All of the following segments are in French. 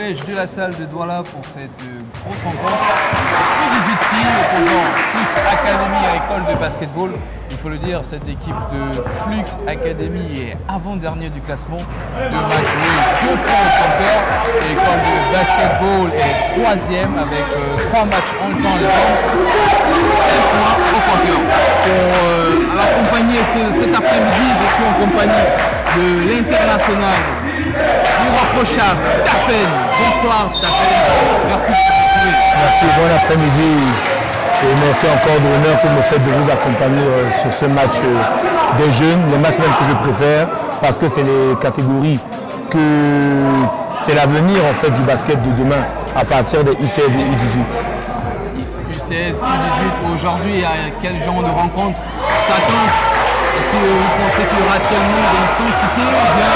siège de la salle de Douala pour cette grosse rencontre. U18 filles opposant Flux Academy à École de basketball. Il faut le dire, cette équipe de Flux Academy est avant-dernier du classement. 2 matchs joués, 2 points au compteur. L'école de basketball est 3e avec 3 matchs en temps de temps, 5 points au compteur. Pour accompagner cet après-midi, je suis en compagnie de l'international irréprochable Tafen. Bonsoir Tafen, merci de vous retrouver. Merci, bon après-midi et merci encore de l'honneur que vous me faites de vous accompagner sur ce match des jeunes, le match même que je préfère parce que c'est les catégories que c'est l'avenir en fait du basket de demain à partir des U16 et U18. U16, U18, aujourd'hui à quel genre de rencontre s'attend? Est-ce que vous pensez qu'il y aura tellement d'intensité ou bien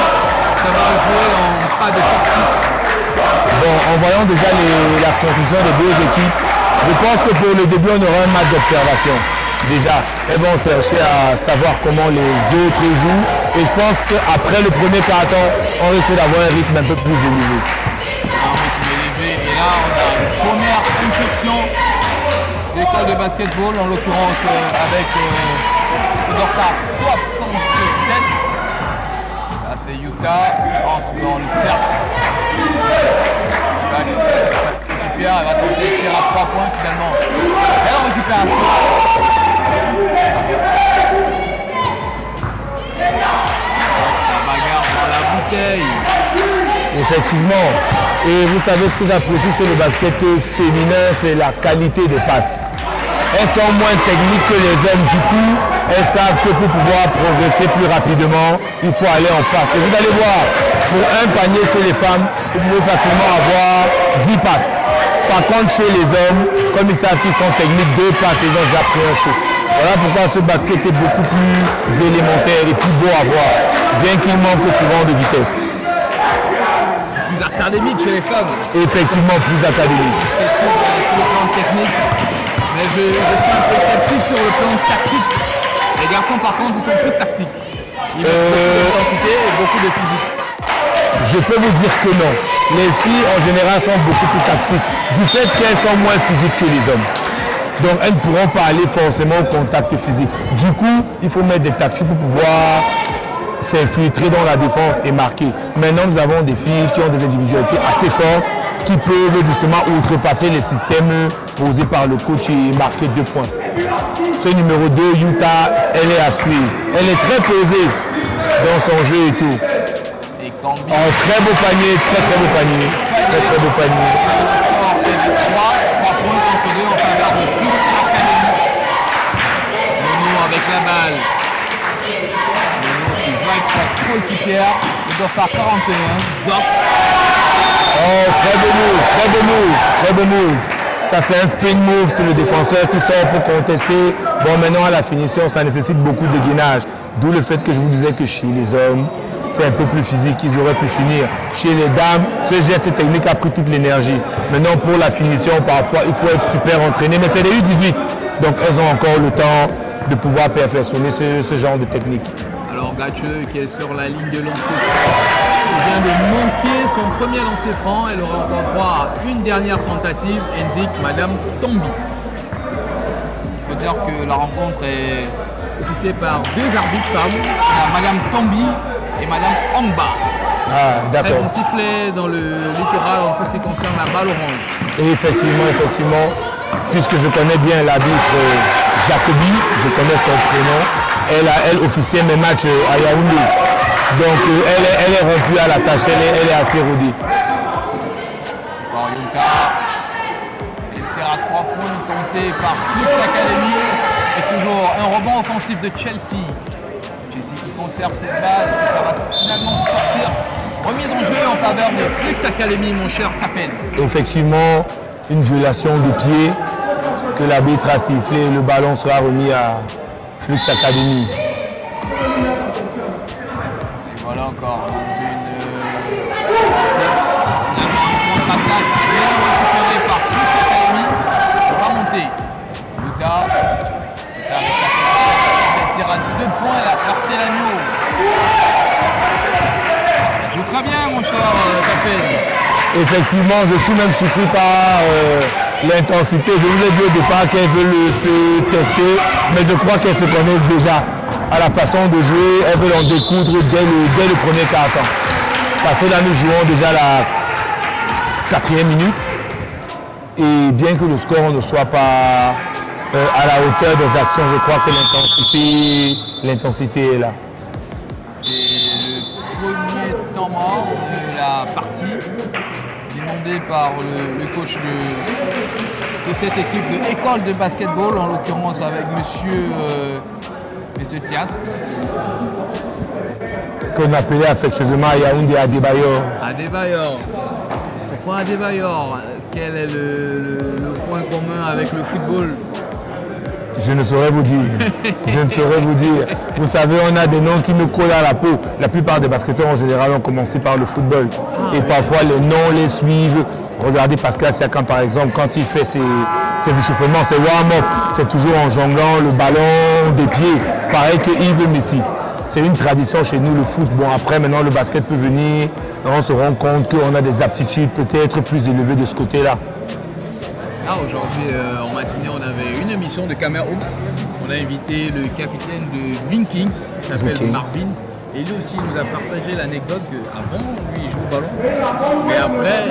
ça va jouer en pas de partie? Bon, en voyant déjà la construction des deux équipes, je pense que pour le début, on aura un match d'observation. Déjà, elles vont chercher à savoir comment les autres jouent. Et je pense qu'après le premier quart-temps, on risque d'avoir un rythme un peu plus élevé. Un rythme élevé. Et là, on a une première impression d'école de basketball, en l'occurrence avec Dorsa 67. Là, c'est Utah qui entre dans le cercle. Elle va tenter de tirer à 3 points finalement. Belle récupération. Ça bagarre dans la bouteille. Effectivement. Et vous savez ce que j'apprécie sur le basket féminin, c'est la qualité des passes. Elles sont moins techniques que les hommes. Du coup, elles savent que pour pouvoir progresser plus rapidement, il faut aller en passe. Et vous allez voir, pour un panier chez les femmes, vous pouvez facilement avoir 10 passes. Par contre, chez les hommes, comme ils savent qu'ils sont techniques, 2 passes, ils ont déjà pris un shoot. Voilà pourquoi ce basket est beaucoup plus élémentaire et plus beau à voir, bien qu'il manque souvent de vitesse. C'est plus académique chez les femmes. Effectivement, plus académique. Précis sur le plan technique, mais je suis un peu sceptique sur le plan tactique. Les garçons, par contre, ils sont plus tactiques. Ils ont beaucoup d'intensité et beaucoup de physique. Je peux vous dire que non. Les filles en général sont beaucoup plus tactiques, du fait qu'elles sont moins physiques que les hommes. Donc elles ne pourront pas aller forcément au contact physique. Du coup, il faut mettre des tactiques pour pouvoir s'infiltrer dans la défense et marquer. Maintenant, nous avons des filles qui ont des individualités assez fortes, qui peuvent justement outrepasser les systèmes posés par le coach et marquer 2 points. Ce numéro 2, Utah, elle est à suivre. Elle est très posée dans son jeu et tout. En très beau panier, très beau panier. Très beau panier. Le score est de 3 points contre 2 en faveur de Flux Academy. Nono avec la balle. Nono qui joue avec sa coéquipière. Il doit sa 41. Zop. Oh, très beau move. Ça c'est un spin move sur le défenseur qui sort pour contester. Bon, maintenant à la finition, ça nécessite beaucoup de gainage. D'où le fait que je vous disais que chez les hommes, c'est un peu plus physique, ils auraient pu finir. Chez les dames, ce geste technique a pris toute l'énergie. Maintenant, pour la finition, parfois, il faut être super entraîné. Mais c'est les U18, donc elles ont encore le temps de pouvoir perfectionner ce genre de technique. Alors, Gatcheux qui est sur la ligne de lancer franc, il vient de manquer son premier lancer franc. Elle aura encore droit à une dernière tentative, indique Madame Tombi. Il faut dire que la rencontre est officiée par 2 arbitres femmes, Madame Tombi et Madame Ongba. Ah, d'accord. Très bon sifflet dans le littoral en tout ce qui concerne la balle orange. Et effectivement, puisque je connais bien l'arbitre Jacobi, je connais son prénom, elle officiait mes matchs à Yaoundé. Donc elle est rompue à la tâche, elle est assez rodée. Elle tire à 3 points tenté par Flux Academy. Et toujours un rebond offensif de Chelsea. Chelsea qui conserve cette balle, ça va finalement sortir. Remise en jeu en faveur de Flux Academy, mon cher Capel. Effectivement, une violation de pied que l'arbitre a sifflé. Le ballon sera remis à Flux Academy. Et voilà encore dans une contre-attaque bien récupérée par Flux Academy. On va monter. Utah avec sa tire à 2 points, la clarté l'agneau. Ça joue très bien mon cher Capel. Effectivement, je suis même surpris par l'intensité. Je vous ai dit au départ qu'elles veulent se tester, mais je crois qu'elles se connaissent déjà à la façon de jouer. Elles veulent en découdre dès le premier quart-temps. Parce que là, nous jouons déjà la 4e minute. Et bien que le score ne soit pas à la hauteur des actions, je crois que l'intensité est là. C'est le premier temps mort de la partie, demandé par le coach de cette équipe de école de basketball, en l'occurrence avec monsieur Thiast. Qu'on appelait affectueusement à Yaoundé Adebayor. Adebayor. Pourquoi Adebayor? Quel est le point commun avec le football? Je ne saurais vous dire. Je ne saurais vous dire. Vous savez, on a des noms qui nous collent à la peau. La plupart des basketteurs en général ont commencé par le football. Et parfois les noms les suivent. Regardez Pascal Siakam par exemple, quand il fait ses échauffements, ses warm-up, c'est toujours en jonglant le ballon des pieds. Pareil que Yves Messi. C'est une tradition chez nous, le foot. Bon, après, maintenant, le basket peut venir. On se rend compte qu'on a des aptitudes peut-être plus élevées de ce côté-là. Là, aujourd'hui, en matinée, on avait une émission de Camer Oops. On a invité le capitaine de Vikings, qui s'appelle Marvin. Et lui aussi, il nous a partagé l'anecdote qu'avant, lui, il joue au ballon. Mais après,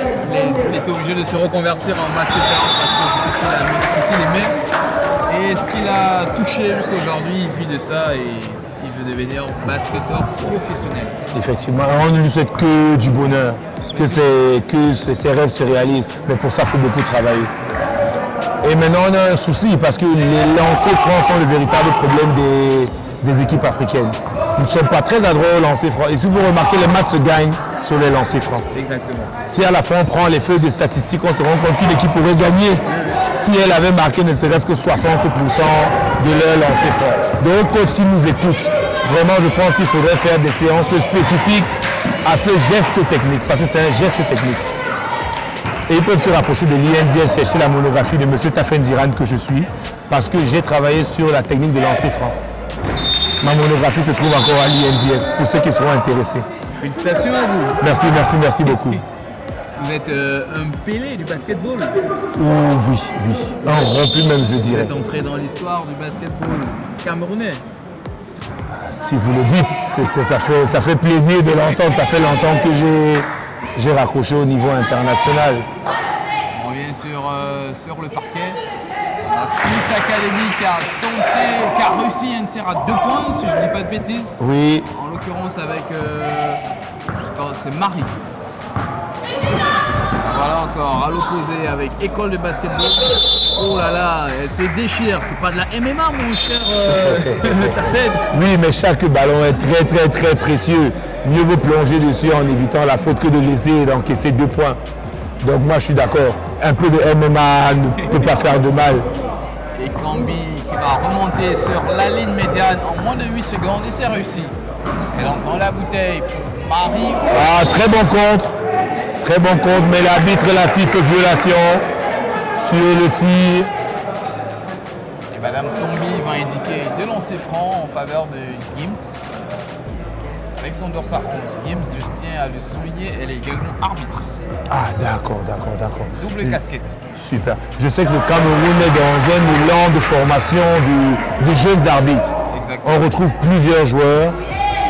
il était obligé de se reconvertir en basketteur parce que c'est ce qu'il aimait. Et ce qu'il a touché jusqu'à aujourd'hui, il vit de ça et il veut devenir basketteur professionnel. Effectivement, on ne lui souhaite que du bonheur, que ses rêves se réalisent. Mais pour ça, il faut beaucoup travailler. Et maintenant, on a un souci parce que les lancers francs sont le véritable problème des équipes africaines. Nous ne sommes pas très adroits aux lancers francs. Et si vous remarquez, les matchs se gagnent sur les lancers francs. Exactement. Si à la fin on prend les feuilles de statistiques, on se rend compte qu'une équipe pourrait gagner si elle avait marqué ne serait-ce que 60% de leurs lancers francs. Donc, coach qui nous écoute, vraiment, je pense qu'il faudrait faire des séances spécifiques à ce geste technique, parce que c'est un geste technique. Et ils peuvent se rapprocher de l'INDS, chercher la monographie de M. Tafendiran que je suis, parce que j'ai travaillé sur la technique de lancer franc. Ma monographie se trouve encore à l'INDS, pour ceux qui seront intéressés. Félicitations à vous. Merci, merci, merci beaucoup. Vous êtes un Pelé du basketball. Oui, un rompu même, je dirais. Vous êtes entré dans l'histoire du basketball camerounais. Si vous le dites, ça fait plaisir de l'entendre. Ça fait longtemps que j'ai raccroché au niveau international. On revient sur le parquet. La Flux Academy qui a réussi un tir à 2 points, si je ne dis pas de bêtises. Oui. En l'occurrence avec, c'est Marie. Voilà encore, à l'opposé avec école de basketball. Oh là là, elle se déchire. C'est pas de la MMA, mon cher Tafed. Oui, mais chaque ballon est très très très précieux. Mieux vaut plonger dessus en évitant la faute que de laisser d'encaisser 2 points. Donc moi je suis d'accord. Un peu de MMA ne peut pas faire de mal. Et Kambi qui va remonter sur la ligne médiane en moins de 8 secondes et c'est réussi. Elle entre dans la bouteille. Marie. Ah, très bon contre. Très bon compte, mais l'arbitre la siffle violation sur le tir. Et Madame Tombi va indiquer 2 lancers francs en faveur de Gims. Avec son dorsal 11. Gims, je tiens à le souligner, elle est également arbitre. Ah, d'accord. Double casquette. Super. Je sais que le Cameroun est dans un élan de formation de jeunes arbitres. Exactement. On retrouve plusieurs joueurs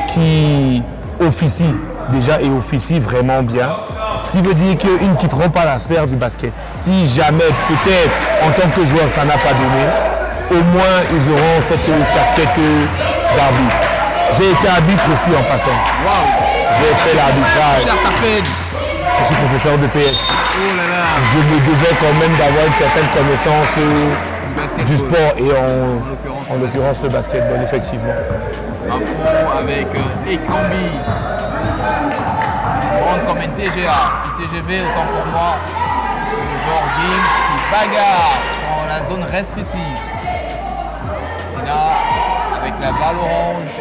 qui officient déjà et officient vraiment bien. Ce qui veut dire qu'ils ne quitteront pas la sphère du basket. Si jamais, peut-être, en tant que joueur, ça n'a pas donné, au moins, ils auront cette casquette d'arbitre. J'ai été arbitre aussi en passant. Waouh. J'ai fait l'arbitrage. Cher Tafed. Je suis professeur de PS. Oh là là. Je me devais quand même d'avoir une certaine connaissance du sport et en l'occurrence le basketball, effectivement. Un fond avec Ekambi. Comme un TGA, un TGV autant pour moi, le genre Gims qui bagarre dans la zone restrictive. Tina avec la balle orange,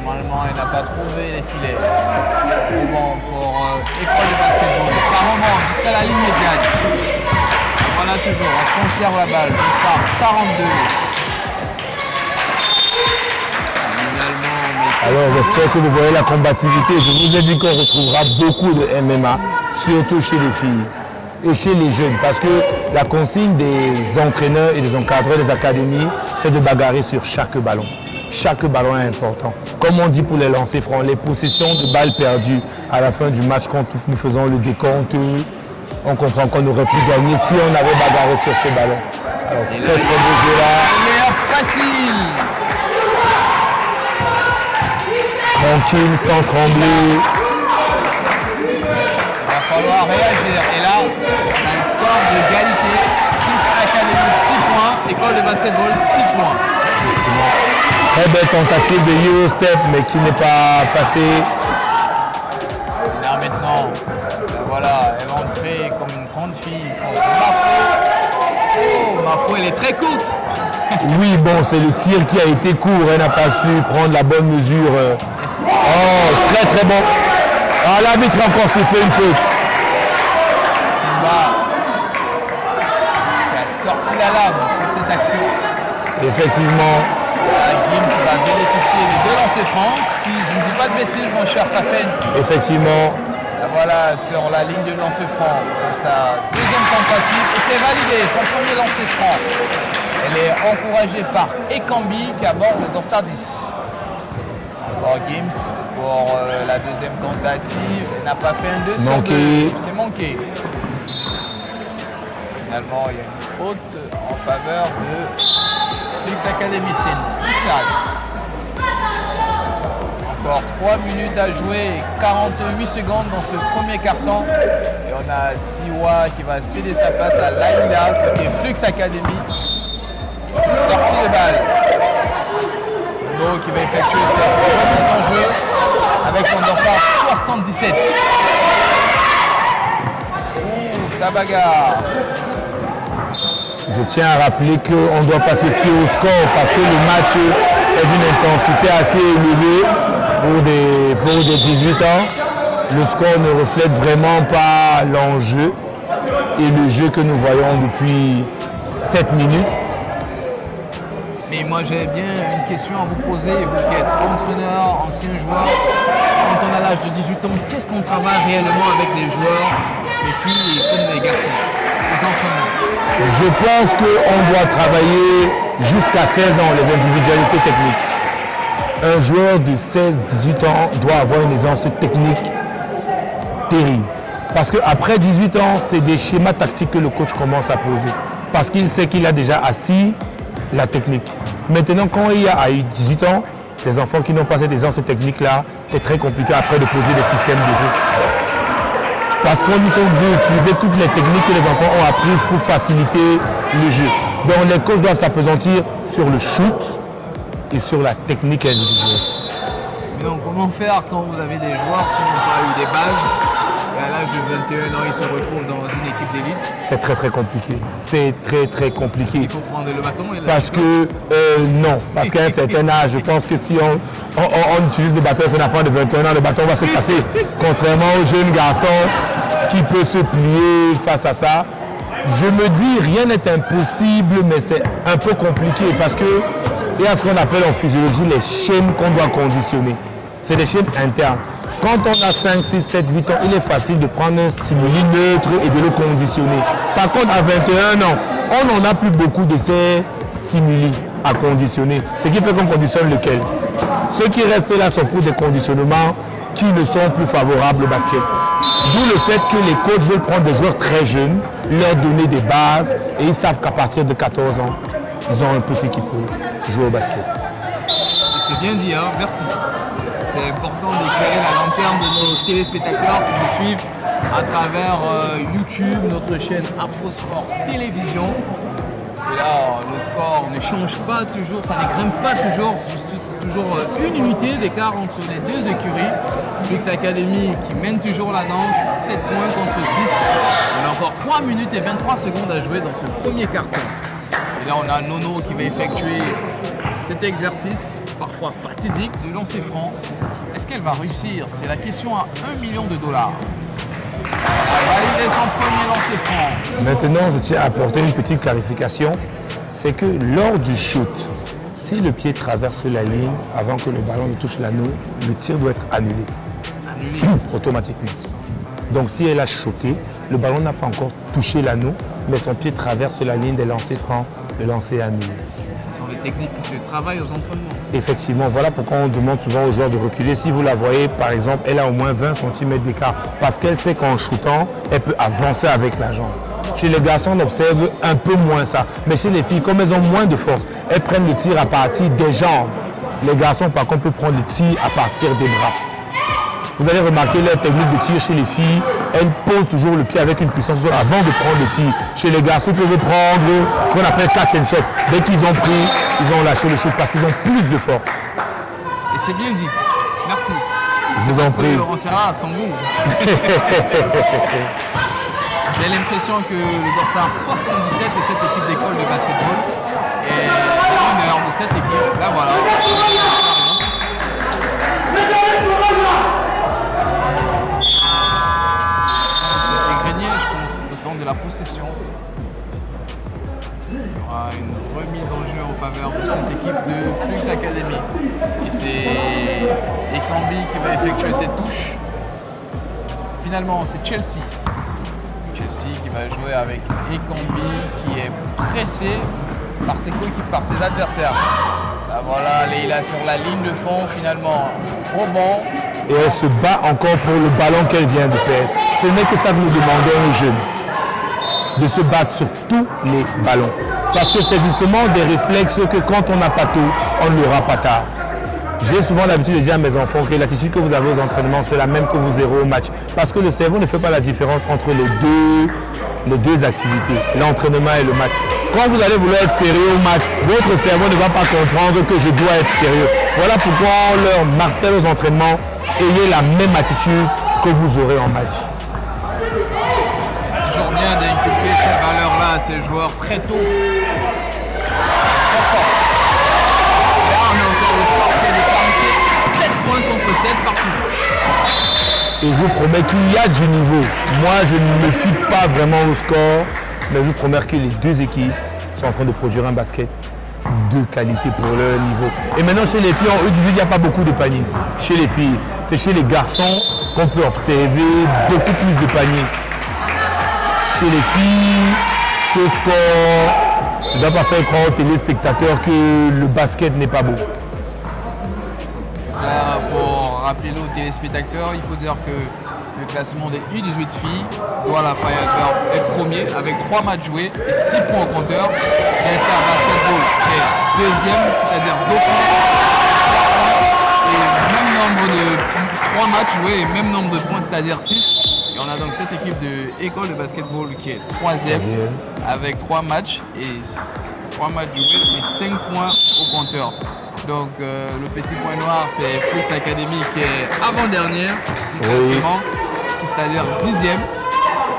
normalement elle n'a pas trouvé les filets. Bon pour école de basketball, ça remonte jusqu'à la ligne médiane. Voilà toujours, on conserve la balle, ça 42. Alors j'espère que vous voyez la combativité. Je vous ai dit qu'on retrouvera beaucoup de MMA surtout chez les filles et chez les jeunes. Parce que la consigne des entraîneurs et des encadreurs des académies, c'est de bagarrer sur chaque ballon. Chaque ballon est important. Comme on dit pour les lancers francs, les possessions de balles perdues à la fin du match, quand nous faisons le décompte, on comprend qu'on aurait pu gagner si on avait bagarré sur ces ballons. Alors, très beau jeu là. Facile. Tranquille, sans trembler. Il va falloir réagir. Et là, on a un score d'égalité. Flux Academy 6 points. École de basketball 6 points. Très belle tentative de Eurostep, mais qui n'est pas passée. C'est là maintenant. Voilà, elle va entrer comme une grande fille. Mafo. Oh, Mafo, elle est très courte. Oui, bon, c'est le tir qui a été court. Elle n'a pas su prendre la bonne mesure. Oh, très très bon. Ah, l'arbitre encore s'est fait une faute. Simba qui a sorti la lame sur cette action. Effectivement. Gims va bénéficier des 2 lancers francs. Si je ne dis pas de bêtises, mon cher Tafen. Effectivement. Voilà, sur la ligne de lancer franc pour sa deuxième tentative. Et c'est validé, son premier lancer franc. Elle est encouragée par Ekambi qui aborde le dorsal 10. Encore Gims pour la deuxième tentative. Elle n'a pas fait un 2 sur 2. C'est manqué. Finalement, il y a une faute en faveur de Flux Academy. C'était une poussade. Encore 3 minutes à jouer et 48 secondes dans ce premier carton. Et on a Tiwa qui va céder sa place à Laïla côté Flux Academy. Sortie de balle. Nono qui va effectuer cette remise en jeu avec son dorsal 77. Ouh, ça bagarre. Je tiens à rappeler qu'on ne doit pas se fier au score parce que le match est d'une intensité assez élevée pour des 18 ans. Le score ne reflète vraiment pas l'enjeu et le jeu que nous voyons depuis 7 minutes. Mais moi j'ai bien une question à vous poser, vous qui êtes entraîneur, ancien joueur, quand on a l'âge de 18 ans, qu'est-ce qu'on travaille réellement avec les joueurs, les filles comme les garçons, les entraîneurs? Je pense qu'on doit travailler jusqu'à 16 ans les individualités techniques. Un joueur de 16-18 ans doit avoir une aisance technique terrible. Parce qu'après 18 ans, c'est des schémas tactiques que le coach commence à poser. Parce qu'il sait qu'il a déjà assis la technique. Maintenant, quand il y a 18 ans, les enfants qui n'ont pas cette aisance technique-là, c'est très compliqué après de poser des systèmes de jeu. Parce qu'on nous sommes obligés d'utiliser toutes les techniques que les enfants ont apprises pour faciliter le jeu. Donc les coachs doivent s'appesantir sur le shoot et sur la technique individuelle. Mais donc comment faire quand vous avez des joueurs qui n'ont pas eu des bases et à l'âge de 21 ans ils se retrouvent dans une équipe d'élite? C'est très très compliqué. C'est très très compliqué. Il faut prendre le bâton et parce que non, parce qu'à un certain âge, je pense que si on utilise le bâton, c'est un enfant de 21 ans, le bâton va se casser. Contrairement au jeune garçon qui peut se plier face à ça. Je me dis, rien n'est impossible, mais c'est un peu compliqué parce que il y a ce qu'on appelle en physiologie les schèmes qu'on doit conditionner. C'est des schèmes internes. Quand on a 5, 6, 7, 8 ans, il est facile de prendre un stimuli neutre et de le conditionner. Par contre, à 21 ans, on n'en a plus beaucoup de ces stimuli à conditionner. Ce qui fait qu'on conditionne lequel? Ceux qui restent là sont pour des conditionnements qui ne sont plus favorables au basket. D'où le fait que les coachs veulent prendre des joueurs très jeunes, leur donner des bases et ils savent qu'à partir de 14 ans, ils ont un peu ce qu'il faut jouer au basket. C'est bien dit, hein, merci. C'est important d'éclairer la lanterne de nos téléspectateurs qui nous suivent à travers YouTube, notre chaîne Afrosport Télévision. Et là, le score ne change pas toujours, ça ne grimpe pas toujours. Toujours une unité d'écart entre les deux écuries. Flux Academy qui mène toujours la danse, 7 points contre 6. On a encore 3 minutes et 23 secondes à jouer dans ce premier carton. Et là, on a Nono qui va effectuer cet exercice, parfois fatidique, de lancer franc. Est-ce qu'elle va réussir? C'est la question à $1 million. Elle va valider son premier lancer franc. Maintenant, je tiens à apporter une petite clarification. C'est que lors du shoot, si le pied traverse la ligne avant que le ballon ne touche l'anneau, le tir doit être annulé. Automatiquement. Donc si elle a choqué, le ballon n'a pas encore touché l'anneau, mais son pied traverse la ligne des lancers francs, le lancer à nu. Ce sont les techniques qui se travaillent aux entraînements. Effectivement, voilà pourquoi on demande souvent aux joueurs de reculer. Si vous la voyez, par exemple, elle a au moins 20 cm d'écart, parce qu'elle sait qu'en shootant, elle peut avancer avec la jambe. Chez les garçons, on observe un peu moins ça. Mais chez les filles, comme elles ont moins de force, elles prennent le tir à partir des jambes. Les garçons, par contre, peuvent prendre le tir à partir des bras. Vous allez remarquer leur technique de tir chez les filles. Elles posent toujours le pied avec une puissance avant de prendre le tir. Chez les garçons, ils peuvent prendre ce qu'on appelle catch and shoot. Dès qu'ils ont pris, ils ont lâché le shoot parce qu'ils ont plus de force. Et c'est bien dit. Merci. Je vous en prie. On sera à son goût. J'ai l'impression que le dossard 77 de cette équipe d'école de basketball est l'honneur de cette équipe. Là voilà. Je pense au temps de la possession. Il y aura une remise en jeu en faveur de cette équipe de Flux Academy. Et c'est Ekambi qui va effectuer cette touche. Finalement, c'est Chelsea. Chelsea qui va jouer avec Ekambi qui est pressé par ses coéquipiers, par ses adversaires. Là, voilà, Leila sur la ligne de fond finalement. Rebond. Et elle se bat encore pour le ballon qu'elle vient de perdre. Ce n'est que ça que nous demandons aux jeunes, de se battre sur tous les ballons. Parce que c'est justement des réflexes que quand on n'a pas tout, on ne l'aura pas tard. J'ai souvent l'habitude de dire à mes enfants que l'attitude que vous avez aux entraînements, c'est la même que vous aurez au match. Parce que le cerveau ne fait pas la différence entre les deux activités, l'entraînement et le match. Quand vous allez vouloir être sérieux au match, votre cerveau ne va pas comprendre que je dois être sérieux. Voilà pourquoi on leur martèle aux entraînements, ayez la même attitude que vous aurez en match. C'est toujours bien d'inculquer ces valeurs-là à ces joueurs très tôt. Là, on a encore le score qui est de 7 points contre 7 partout. Et je vous promets qu'il y a du niveau. Moi, je ne me fie pas vraiment au score, mais je vous promets que les deux équipes sont en train de produire un basket de qualité pour leur niveau. Et maintenant, chez les filles, il n'y a pas beaucoup de paniers. Chez les filles, c'est chez les garçons qu'on peut observer beaucoup plus de paniers. Chez les filles, ce score ne doit pas faire croire aux téléspectateurs que le basket n'est pas beau. Là, pour rappeler aux téléspectateurs, il faut dire que le classement des U18 filles, Douala Firebirds est premier avec 3 matchs joués et 6 points au compteur. Delta Basketball est deuxième, c'est-à-dire 2 points. Et même nombre de 3 matchs joués et même nombre de points, c'est-à-dire 6. Et on a donc cette équipe de école de basketball qui est troisième avec 3 matchs et 3 matchs joués et 5 points au compteur. Donc le petit point noir, c'est Flux Academy qui est avant-dernière du classement, c'est-à-dire 10e,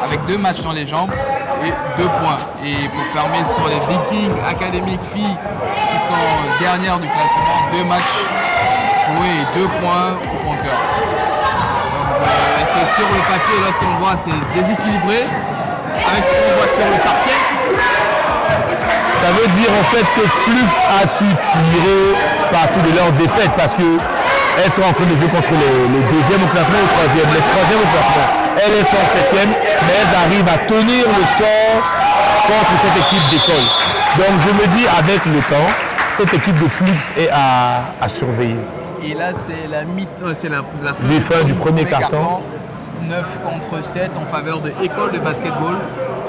avec 2 matchs dans les jambes et 2 points. Et pour fermer, ce sont les Vikings académiques filles qui sont dernières du classement, 2 matchs joués et 2 points au compteur. Donc est-ce que sur le papier, lorsqu'on voit, c'est déséquilibré avec ce qu'on voit sur le parquet? Ça veut dire en fait que Flux a su tirer parti de leur défaite parce qu'elles sont en train de jouer contre les deuxièmes au classement ou troisième. Les troisièmes au classement. Elles sont septièmes, mais elles arrivent à tenir le score contre cette équipe d'école. Donc je me dis avec le temps, cette équipe de Flux est à surveiller. Et là c'est la fin du premier carton. 9 contre 7 en faveur de école de basketball.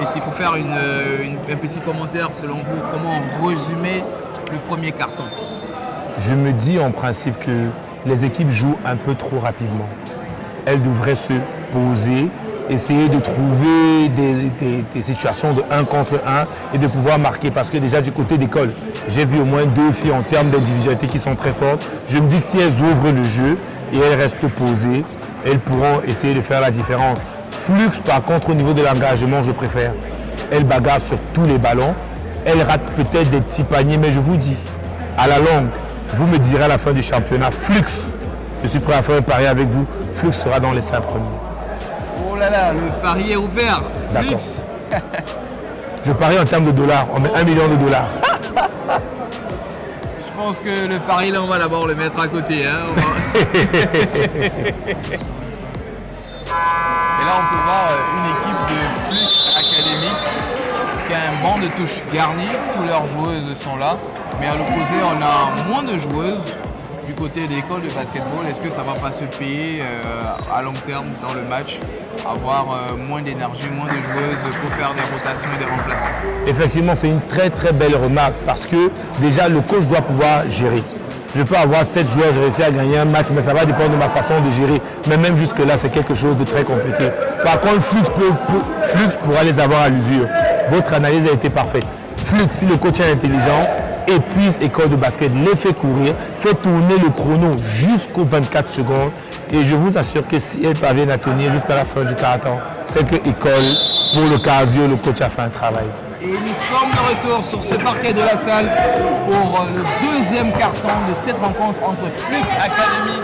Et s'il faut faire un petit commentaire selon vous, comment résumer le premier carton? Je me dis en principe que les équipes jouent un peu trop rapidement. Elles devraient se poser, essayer de trouver des situations de 1 contre 1 et de pouvoir marquer. Parce que déjà du côté d'école, j'ai vu au moins 2 filles en termes d'individualité qui sont très fortes. Je me dis que si elles ouvrent le jeu et elles restent posées, elles pourront essayer de faire la différence. Flux, par contre, au niveau de l'engagement, je préfère. Elle bagarre sur tous les ballons. Elle rate peut-être des petits paniers, mais je vous dis, à la longue, vous me direz à la fin du championnat, Flux, je suis prêt à faire un pari avec vous, Flux sera dans les 5 premiers. Oh là là, le pari est ouvert. Flux. Je parie en termes de dollars, on met 1 million de dollars. Je pense que le pari, là, on va d'abord le mettre à côté. Hein. Et là, là, on peut voir une équipe de Flux Academy qui a un banc de touche garni. Toutes leurs joueuses sont là. Mais à l'opposé, on a moins de joueuses du côté de l'école de basketball. Est-ce que ça ne va pas se payer à long terme dans le match, avoir moins d'énergie, moins de joueuses pour faire des rotations et des remplacements? Effectivement, c'est une très très belle remarque parce que déjà le coach doit pouvoir gérer. Je peux avoir 7 joueurs, j'ai réussi à gagner un match, mais ça va dépendre de ma façon de gérer. Mais même jusque-là, c'est quelque chose de très compliqué. Par contre, Flux pourra les avoir à l'usure. Votre analyse a été parfaite. Flux, si le coach est intelligent, épuise école de basket, les fait courir, fait tourner le chrono jusqu'aux 24 secondes. Et je vous assure que si elle parvient à tenir jusqu'à la fin du carton, c'est que école, pour le cardio, le coach a fait un travail. Et nous sommes de retour sur ce parquet de la salle pour le deuxième carton de cette rencontre entre Flux Academy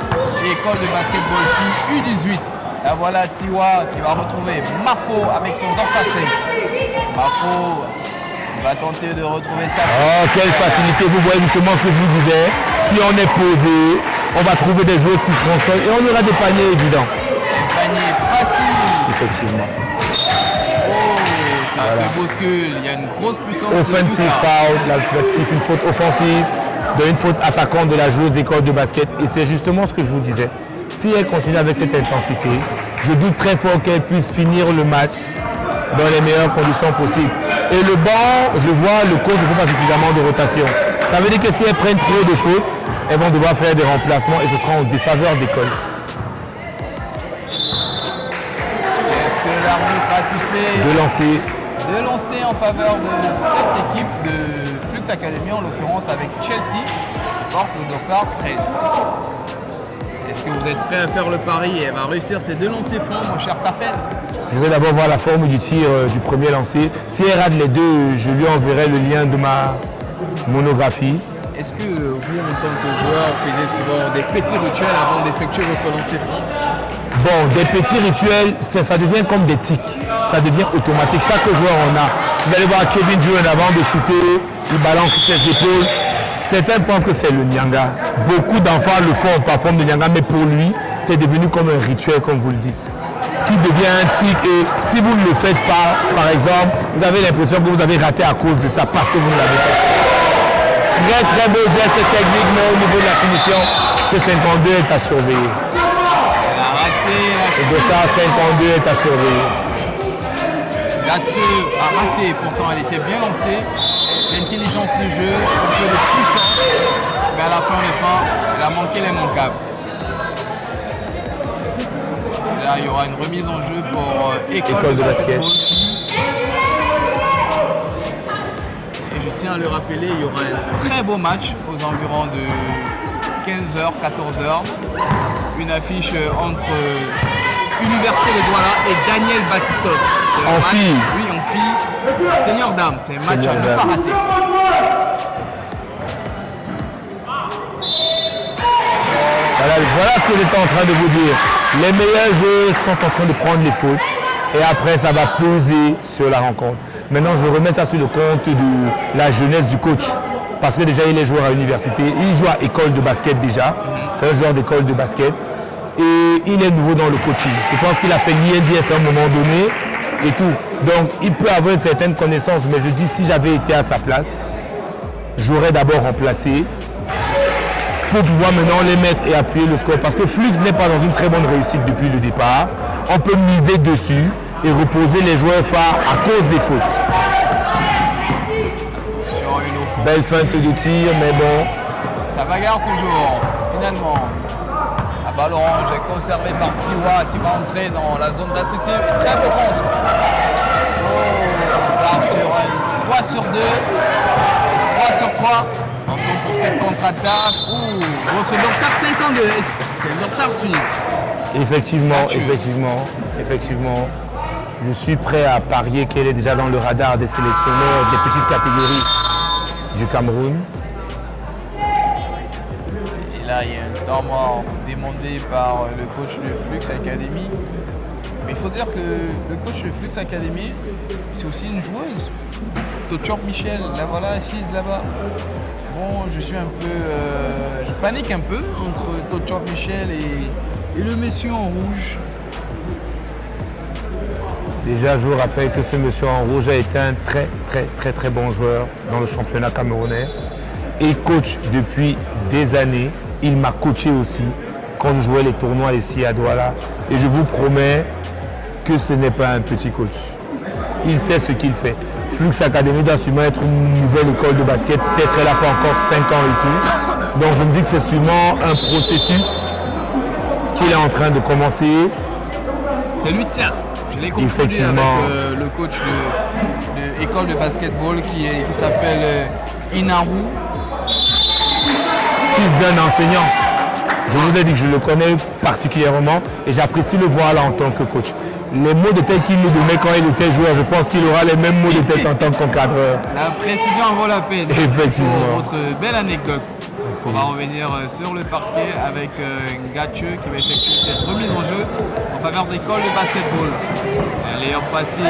et école de basketball filles U18. Là voilà Tiwa qui va retrouver Mafo avec son dorsal 5. Mafo va tenter de retrouver sa... Oh, quelle facilité, vous voyez justement ce que je vous disais. Si on est posé, on va trouver des joueuses qui seront seules et on aura des paniers évidents. Des paniers faciles. Effectivement. Ça se bouscule, il y a une grosse puissance. Offensive foul, une faute offensive, une faute attaquante de la joueuse d'école de basket. Et c'est justement ce que je vous disais. Si elle continue avec cette intensité, je doute très fort qu'elle puisse finir le match dans les meilleures conditions possibles. Et le banc, je vois, le coach ne fait pas suffisamment de rotation. Ça veut dire que si elles prennent trop de fautes, elles vont devoir faire des remplacements et ce sera en défaveur d'école. Est-ce que l'arbitre a sifflé de lancer en faveur de cette équipe de Flux Academy, en l'occurrence avec Chelsea, qui porte le dossard 13. Est-ce que vous êtes prêt à faire le pari et elle va réussir ces 2 lancers francs, mon cher Tafel? Je vais d'abord voir la forme du tir du premier lancer. Si elle rate les 2, je lui enverrai le lien de ma monographie. Est-ce que vous, en tant que joueur, faisiez souvent des petits rituels avant d'effectuer votre lancer franc? Bon, des petits rituels, ça devient comme des tics. Ça devient automatique. Chaque joueur en a. Vous allez voir Kevin jouer en avant de shooter, il balance ses épaules. Certains pensent que c'est le Nyanga. Beaucoup d'enfants le font par forme de Nyanga, mais pour lui, c'est devenu comme un rituel, comme vous le dites, qui devient un tic. Et si vous ne le faites pas, par exemple, vous avez l'impression que vous avez raté à cause de ça, parce que vous ne l'avez pas. Très très beau geste technique, mais au niveau de la finition, ce 52 est à surveiller. Elle a raté. Et de ça, 52 est à surveiller. Là-dessus a raté, pourtant elle était bien lancée. L'intelligence du jeu, un peu de puissance, mais à la fin, elle a manqué l'immanquable. Là, il y aura une remise en jeu pour école de basketball. Et je tiens à le rappeler, il y aura un très beau match aux environs de 15h, 14h. Une affiche entre Université de Douala et Daniel Baptistov. En fille. Oui, en fille. Seigneur Dame, c'est un match à ne pas rater. Voilà ce que j'étais en train de vous dire. Les meilleurs joueurs sont en train de prendre les fautes et après ça va peser sur la rencontre. Maintenant, je remets ça sur le compte de la jeunesse du coach. Parce que déjà, il est joueur à l'université. Il joue à école de basket déjà. C'est un joueur d'école de basket. Et il est nouveau dans le coaching. Je pense qu'il a fait l'INDS à un moment donné et tout. Donc, il peut avoir une certaine connaissance. Mais je dis, si j'avais été à sa place, j'aurais d'abord remplacé pour pouvoir maintenant les mettre et appuyer le score. Parce que Flux n'est pas dans une très bonne réussite depuis le départ. On peut miser dessus et reposer les joueurs phares à cause des fautes. Attention, une offense. Belle feinte de tir, mais bon. Ça bagarre toujours. Finalement, la balle orange est conservée par Tiwa qui va entrer dans la zone d'assistive. Et très beau contre. On part sur un 3 sur 2. 3 sur 3. Attention pour cette contre-attaque. Votre dorsard 52. C'est le dorsard suivi. Effectivement. Je suis prêt à parier qu'elle est déjà dans le radar des sélectionneurs des petites catégories du Cameroun. Et là, il y a un temps mort demandé par le coach de Flux Academy. Mais il faut dire que le coach de Flux Academy, c'est aussi une joueuse. Tochor Michel, la voilà assise là-bas. Bon, je suis un peu... je panique un peu entre Tochor Michel et le monsieur en rouge. Déjà, je vous rappelle que ce monsieur en rouge a été un très bon joueur dans le championnat camerounais et coach depuis des années. Il m'a coaché aussi quand je jouais les tournois ici à Douala. Et je vous promets que ce n'est pas un petit coach. Il sait ce qu'il fait. Flux Academy doit sûrement être une nouvelle école de basket. Peut-être elle n'a pas encore 5 ans et tout. Donc je me dis que c'est sûrement un processus qu'il est en train de commencer. C'est lui Tiast. Je l'ai confondu avec le coach de l'école de basketball qui s'appelle Inaru. Fils d'un enseignant. Je vous ai dit que je le connais particulièrement et j'apprécie le voir là en tant que coach. Les mots de tête qu'il nous donnait quand il était joueur, je pense qu'il aura les mêmes mots de tête en tant qu'encadreur. La précision en vaut la peine. Effectivement. Pour votre belle anecdote. On va revenir sur le parquet avec Gathieu qui va effectuer cette remise en jeu en faveur de l'école de basketball. Elle est facile.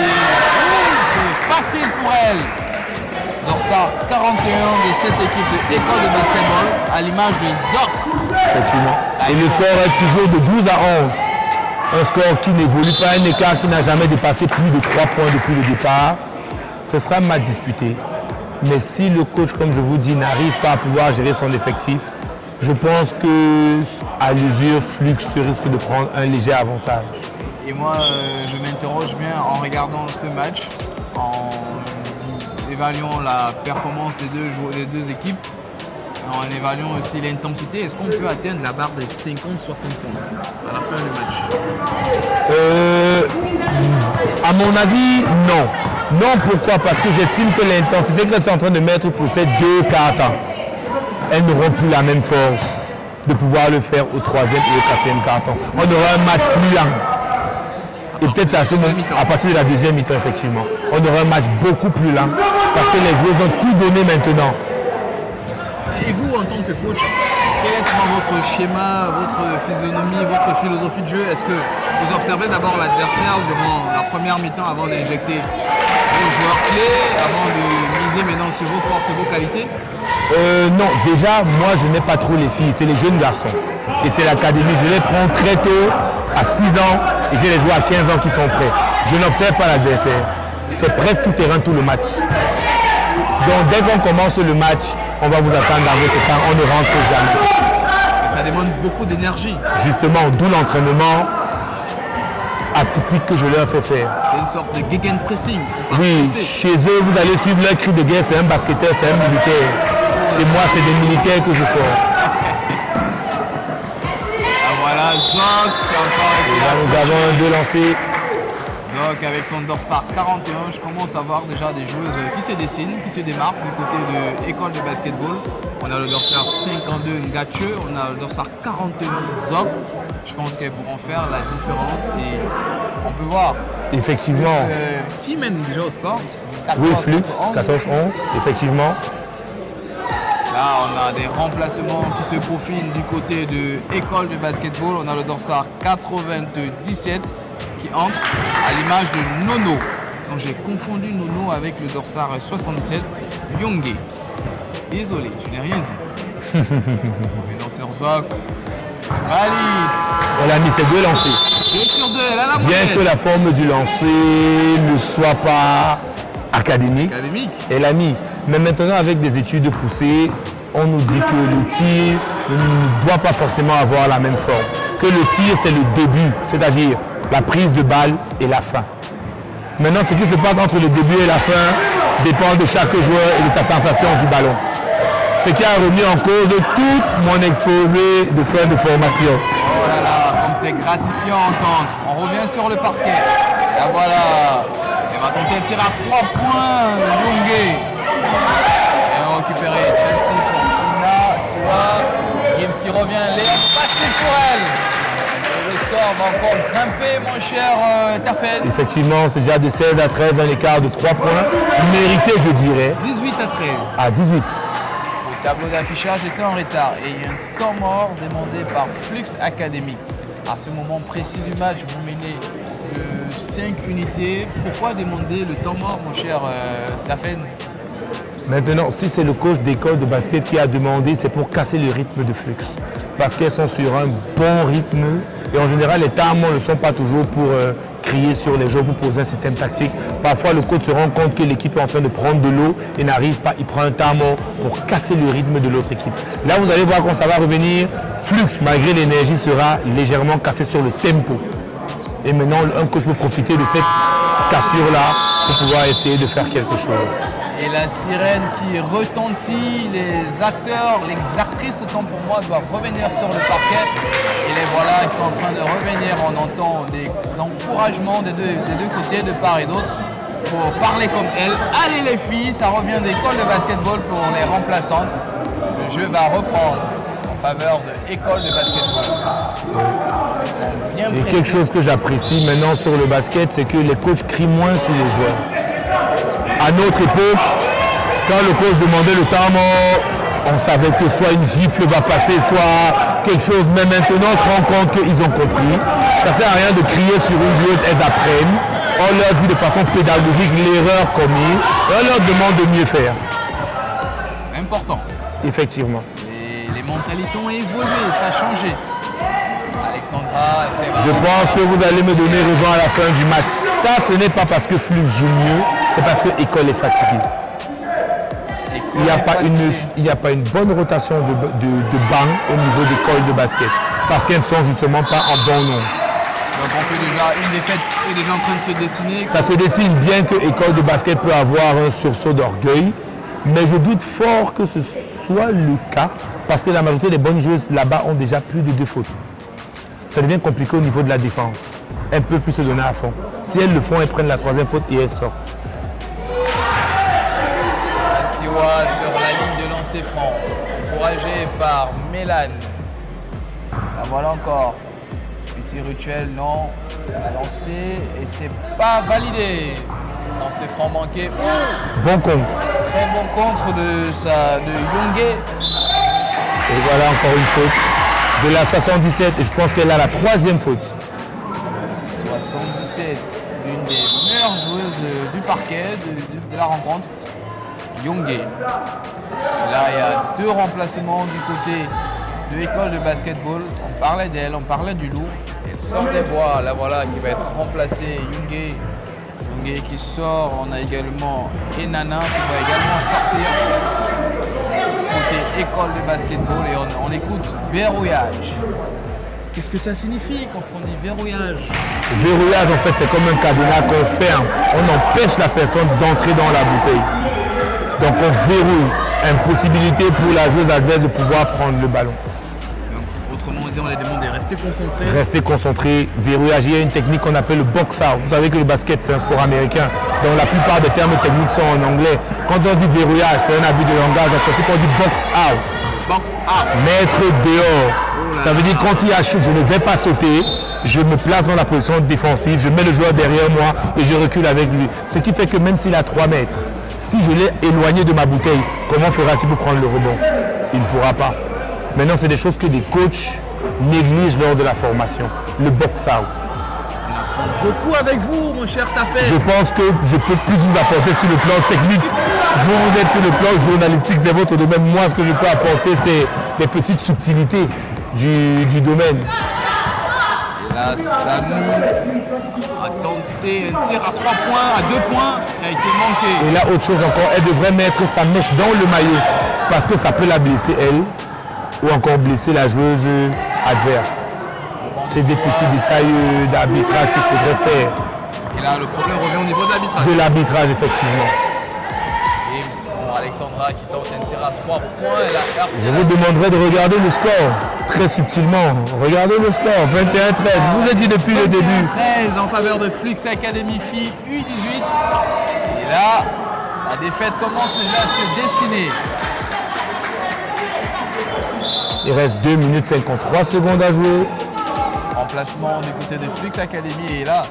C'est facile pour elle. Dorsar 41 de cette équipe de l'école de basketball à l'image de Zoc. Effectivement. Et le score est toujours de 12 à 11. Un score qui n'évolue pas, un écart qui n'a jamais dépassé plus de 3 points depuis le départ. Ce sera un match disputé. Mais si le coach, comme je vous dis, n'arrive pas à pouvoir gérer son effectif, je pense qu'à l'usure, Flux risque de prendre un léger avantage. Et moi, je m'interroge bien en regardant ce match, en évaluant la performance des deux équipes, en évaluant aussi l'intensité. Est-ce qu'on peut atteindre la barre des 50-60 points à la fin du match? À mon avis, non. Non, pourquoi? Parce que j'estime que l'intensité qu'elles sont en train de mettre pour ces deux quarts temps, elles n'auront plus la même force de pouvoir le faire au troisième et au quatrième quart temps. On aura un match plus lent. Et peut-être c'est à partir de la deuxième mi-temps, effectivement. On aura un match beaucoup plus lent parce que les joueurs ont tout donné maintenant. Et vous, en tant que coach, quel est souvent votre schéma, votre physionomie, votre philosophie de jeu? Est-ce que vous observez d'abord l'adversaire durant la première mi-temps avant d'injecter vos joueurs clés, avant de miser maintenant sur vos forces et vos qualités? Non, déjà, moi je n'ai pas trop les filles, c'est les jeunes garçons. Et c'est l'académie, je les prends très tôt, à 6 ans, et je les joue à 15 ans qui sont prêts. Je n'observe pas l'adversaire. C'est presque tout terrain, tout le match. Donc dès qu'on commence le match, on va vous attendre dans votre camp, on ne rentre jamais. Et ça demande beaucoup d'énergie. Justement, d'où l'entraînement atypique que je leur fais faire. C'est une sorte de gegenpressing. Oui, chez eux, vous allez suivre leur cri de guerre, c'est un basketteur, c'est un militaire. Chez moi, c'est des militaires que je forme. Voilà, Zoc encore. Nous avons deux lancers. Zoc avec son dorsar 41, je commence à voir déjà des joueuses qui se dessinent, qui se démarquent du côté de l'école de basketball. On a le dorsar 52 Gathieu, on a le dorsar 41 Zoc. Je pense qu'elles pourront faire la différence et on peut voir. Effectivement. Qui mène déjà au score? 14, oui, Flux, 14-11, effectivement. Là, on a des remplacements qui se profilent du côté de l'école de basketball. On a le dorsar 97 qui entre à l'image de Nono. Donc j'ai confondu Nono avec le dorsar 77, Yongé. Désolé, je n'ai rien dit. Le lanceur Zoc. Elle a mis ses deux lancers. 2 sur 2, elle a la moyenne. Bien que la forme du lancer ne soit pas académique, elle a mis. Mais maintenant, avec des études poussées, on nous dit que le tir ne doit pas forcément avoir la même forme. Que le tir, c'est le début, c'est-à-dire la prise de balle et la fin. Maintenant, ce qui se passe entre le début et la fin dépend de chaque joueur et de sa sensation du ballon. Ce qui a remis en cause tout mon exposé de fin de formation. Oh là là, comme c'est gratifiant à entendre. On revient sur le parquet. Là voilà. Elle va tenter un tir à 3 points. Yongé. Elle va récupérer Chelsea pour Tiwa. Gibbs qui revient. Les facile pour elle. Et le score va encore grimper, mon cher Tafel. Effectivement, c'est déjà de 16 à 13, un écart de 3 points. Mérité, je dirais. 18 à 13. À 18. Le tableau d'affichage était en retard et il y a un temps mort demandé par Flux Académique. À ce moment précis du match, vous menez de 5 unités. Pourquoi demander le temps mort, mon cher Tafen? Maintenant, si c'est le coach d'école de basket qui a demandé, c'est pour casser le rythme de Flux. Parce qu'elles sont sur un bon rythme et en général, les temps morts ne sont pas toujours pour crier sur les joueurs pour poser un système tactique. Parfois, le coach se rend compte que l'équipe est en train de prendre de l'eau et n'arrive pas. Il prend un temps mort pour casser le rythme de l'autre équipe. Là, vous allez voir quand ça va revenir, Flux, malgré l'énergie, sera légèrement cassé sur le tempo. Et maintenant, un coach peut profiter de cette cassure-là pour pouvoir essayer de faire quelque chose. Et la sirène qui retentit, les acteurs, les actrices, autant pour moi, doivent revenir sur le parquet. Et les voilà, ils sont en train de revenir. On entend des encouragements des deux côtés, de part et d'autre, pour parler comme elles. Allez les filles, ça revient d'école de basketball pour les remplaçantes. Le jeu va reprendre en faveur de école de basketball. Bien et quelque chose que j'apprécie maintenant sur le basket, c'est que les coachs crient moins sur les joueurs. À notre époque, quand le coach demandait le temps mort, on savait que soit une gifle va passer, soit quelque chose. Mais maintenant, on se rend compte qu'ils ont compris. Ça ne sert à rien de crier sur une joueuse, elles apprennent. On leur dit de façon pédagogique l'erreur commise et on leur demande de mieux faire. C'est important. Effectivement. Et les mentalités ont évolué, ça a changé. Alexandra, je pense que vous allez me donner raison à la fin du match. Ça, ce n'est pas parce que Flux joue mieux, c'est parce que l'école est fatiguée. Il n'y a pas une bonne rotation de banc au niveau d'école de basket. Parce qu'elles ne sont justement pas en bon nombre. Donc on peut déjà, une défaite est déjà en train de se dessiner. Ça se dessine bien que l'école de basket peut avoir un sursaut d'orgueil. Mais je doute fort que ce soit le cas. Parce que la majorité des bonnes joueuses là-bas ont déjà plus de 2 fautes. Ça devient compliqué au niveau de la défense. Elles ne peuvent plus se donner à fond. Si elles le font, elles prennent la 3e faute et elles sortent. Atsiwa sur la ligne de lancer franc, encouragé par Mélane. La voilà encore. Petit rituel, non. A lancé et c'est pas validé. Lancer franc manqué. Bon contre. Très bon contre de Yongé. Et voilà encore une faute. De la 77, et je pense qu'elle a la 3e faute. 77, l'une des meilleures joueuses du parquet de la rencontre, Yongé. Là, il y a 2 remplacements du côté de l'école de basketball. On parlait d'elle, on parlait du loup. Elle sort des bois, la voilà qui va être remplacée, Yongé. Yongé qui sort, on a également Enana qui va également sortir. Côté école de basketball et on écoute verrouillage. Qu'est-ce que ça signifie quand on dit verrouillage? Verrouillage, en fait, c'est comme un cadenas qu'on ferme. On empêche la personne d'entrer dans la bouteille. Donc on verrouille. Impossibilité pour la joueuse adverse de pouvoir prendre le ballon. Donc, autrement dit, on les demande de rester concentrés. Rester concentré, verrouillage. Il y a une technique qu'on appelle le box-out. Vous savez que le basket, c'est un sport américain. Donc la plupart des termes techniques sont en anglais. Quand on dit verrouillage, c'est un abus de langage. En principe, on dit box-out. Box-out. Mettre dehors. Ça veut dire quand il y a chute, je ne vais pas sauter. Je me place dans la position défensive. Je mets le joueur derrière moi et je recule avec lui. Ce qui fait que même s'il a 3 mètres, si je l'ai éloigné de ma bouteille, comment fera-t-il pour prendre le rebond? Il ne pourra pas. Maintenant, c'est des choses que des coachs négligent lors de la formation. Le box-out. On apprend beaucoup avec vous, mon cher Tafé. Je pense que je peux plus vous apporter sur le plan technique. Vous êtes sur le plan journalistique, c'est votre domaine. Moi, ce que je peux apporter, c'est des petites subtilités du domaine. Et là, Sanou a tenté un tir à 3 points, à 2 points, qui a été manqué. Et là, autre chose encore, elle devrait mettre sa mèche dans le maillot parce que ça peut la blesser, elle, ou encore blesser la joueuse adverse. C'est des petits détails d'arbitrage qu'il faudrait faire. Et là, le problème revient au niveau de l'arbitrage. De l'arbitrage, effectivement. Et pour Alexandra qui tente un tir à 3 points, elle a perdu. Je vous demanderai de regarder le score, très subtilement. Regardez le score, 21-13. Je vous ai dit depuis le début. 13 en faveur de Flux Academy Filles U18. Et là, la défaite commence déjà à se dessiner. Il reste 2 minutes 53 secondes à jouer. Remplacement du côté de Flux Academy. Et là,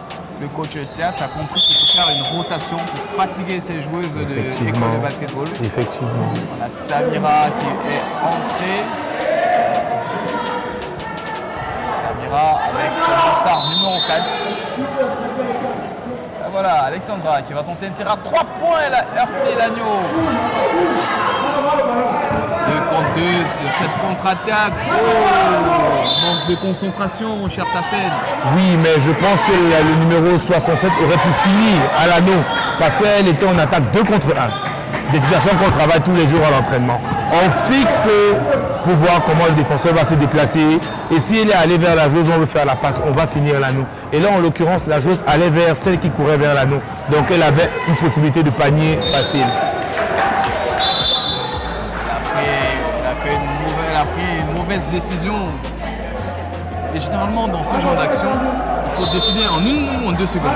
le coach Thias a compris qu'il faut faire une rotation pour fatiguer ces joueuses de l'école de basketball. Effectivement. On a Samira qui est entrée. Samira avec son dossard numéro 4. voilà, Alexandra qui va tenter un tir à 3 points. Elle a heurté l'agneau. 2 contre 2 sur cette contre-attaque. Oh, manque de concentration, mon cher Tafed. Oui, mais je pense que le numéro 67 aurait pu finir à l'anneau parce qu'elle était en attaque 2 contre 1. Des situations qu'on travaille tous les jours à l'entraînement. On fixe pour voir comment le défenseur va se déplacer. Et si elle est allée vers la joueuse, on veut faire la passe, on va finir l'anneau. Et là, en l'occurrence, la joueuse allait vers celle qui courait vers l'anneau. Donc elle avait une possibilité de panier facile. Elle a pris une mauvaise décision. Et généralement, dans ce genre d'action, il faut décider en 1 ou en 2 secondes.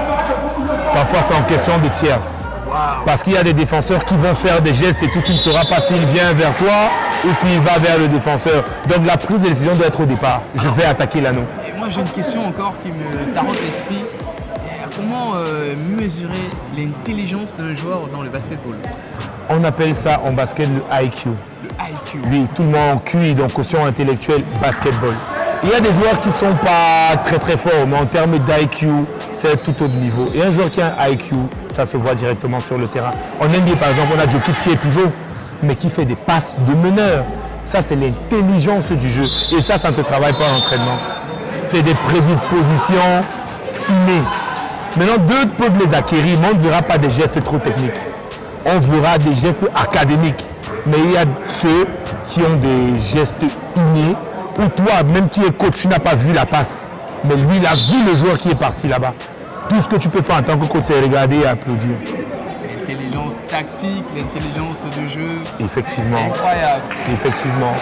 Parfois, c'est en question de tierce. Wow. Parce qu'il y a des défenseurs qui vont faire des gestes et tout, tu ne sauras pas s'il vient vers toi ou s'il va vers le défenseur. Donc la prise de décision doit être au départ. Je vais attaquer l'anneau. Et moi, j'ai une question encore qui me tarote l'esprit. Comment mesurer l'intelligence d'un joueur dans le basketball? On appelle ça en basket le IQ. Le IQ. Oui, tout le monde en QI, donc quotient intellectuel basketball. Il y a des joueurs qui ne sont pas très forts, mais en termes d'IQ, c'est tout autre niveau. Et un joueur qui a un IQ, ça se voit directement sur le terrain. En NBA, par exemple, on a Jokic qui est pivot, mais qui fait des passes de meneur. Ça, c'est l'intelligence du jeu. Et ça ne se travaille pas en entraînement. C'est des prédispositions innées. Maintenant, d'autres peuvent les acquérir, mais on ne verra pas des gestes trop techniques. On verra des gestes académiques. Mais il y a ceux qui ont des gestes innés, ou toi, même qui es coach, tu n'as pas vu la passe. Mais lui, il a vu le joueur qui est parti là-bas. Tout ce que tu peux faire en tant que coach, c'est regarder et applaudir. L'intelligence tactique, l'intelligence de jeu. Effectivement. Incroyable. Effectivement.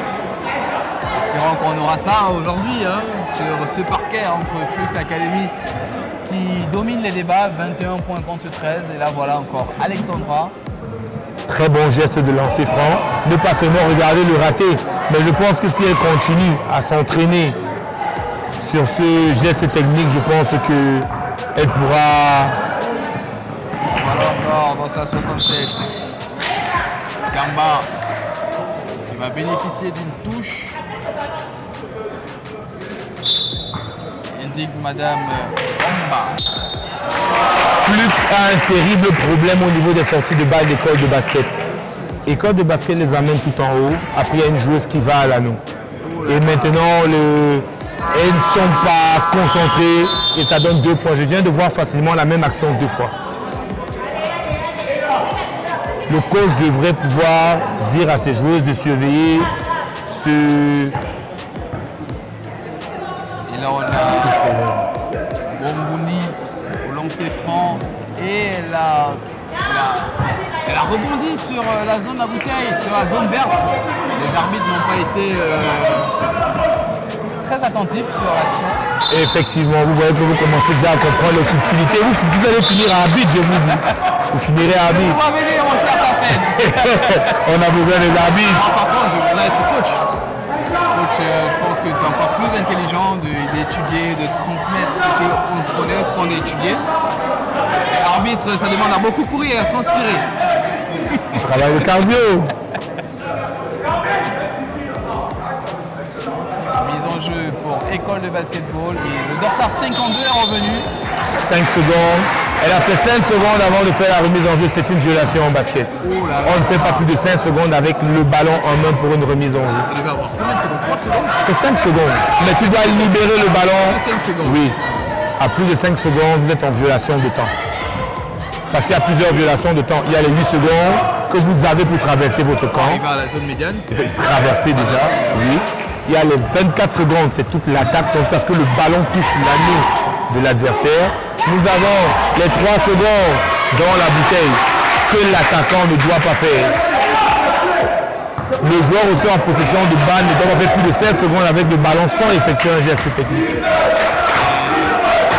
Espérons qu'on aura ça aujourd'hui sur ce parquet entre Flux Academy qui domine les débats, 21 points contre 13. Et là, voilà encore Alexandra. Très bon geste de lancer franc. Ne pas seulement regarder le raté, mais je pense que si elle continue à s'entraîner sur ce geste technique, je pense qu'elle pourra... Voilà encore dans sa 67. Samba qui va bénéficier d'une touche. Indique Madame Omba. Flux a un terrible problème au niveau des sorties de balles d'école de basket. L'école de basket les amène tout en haut. Après, il y a une joueuse qui va à l'anneau. Et maintenant, elles ne sont pas concentrées et ça donne 2 points. Je viens de voir facilement la même action 2 fois. Le coach devrait pouvoir dire à ses joueuses de surveiller ce... Et là, on a Bombouni au lancer franc et elle a rebondi sur la zone à bouteille, sur la zone verte. Les arbitres n'ont pas été très attentifs sur l'action. Effectivement, vous voyez que vous commencez déjà à comprendre les subtilités. Vous allez finir à arbitre, je vous dis. Vous finirez à arbitre. On va venir, mon cher Tafed. On a besoin des arbitres. Par contre, je voudrais être coach. Coach, je pense que c'est encore plus intelligent d'étudier, de transmettre ce qu'on connaît, ce qu'on a étudié. L'arbitre, ça demande à beaucoup courir et à transpirer. On travaille le cardio. Mise en jeu pour école de basketball et le dorsal 52 est revenu. 5 secondes. Elle a fait 5 secondes avant de faire la remise en jeu. C'est une violation en basket. Oh là là. On ne fait pas plus de 5 secondes avec le ballon en main pour une remise en jeu. Elle devait avoir combien de secondes? 3 secondes? C'est 5 secondes. Mais tu dois libérer le ballon. 5 secondes. Oui. À plus de 5 secondes, vous êtes en violation de temps. Parce qu'il y a plusieurs violations de temps. Il y a les 8 secondes que vous avez pour traverser votre camp. Arriver à la zone médiane. Traverser déjà, oui. Il y a les 24 secondes, c'est toute l'attaque jusqu'à ce que le ballon touche l'anneau de l'adversaire. Nous avons les 3 secondes dans la bouteille que l'attaquant ne doit pas faire. Le joueur aussi en possession de balle ne doit pas faire plus de 16 secondes avec le ballon sans effectuer un geste technique.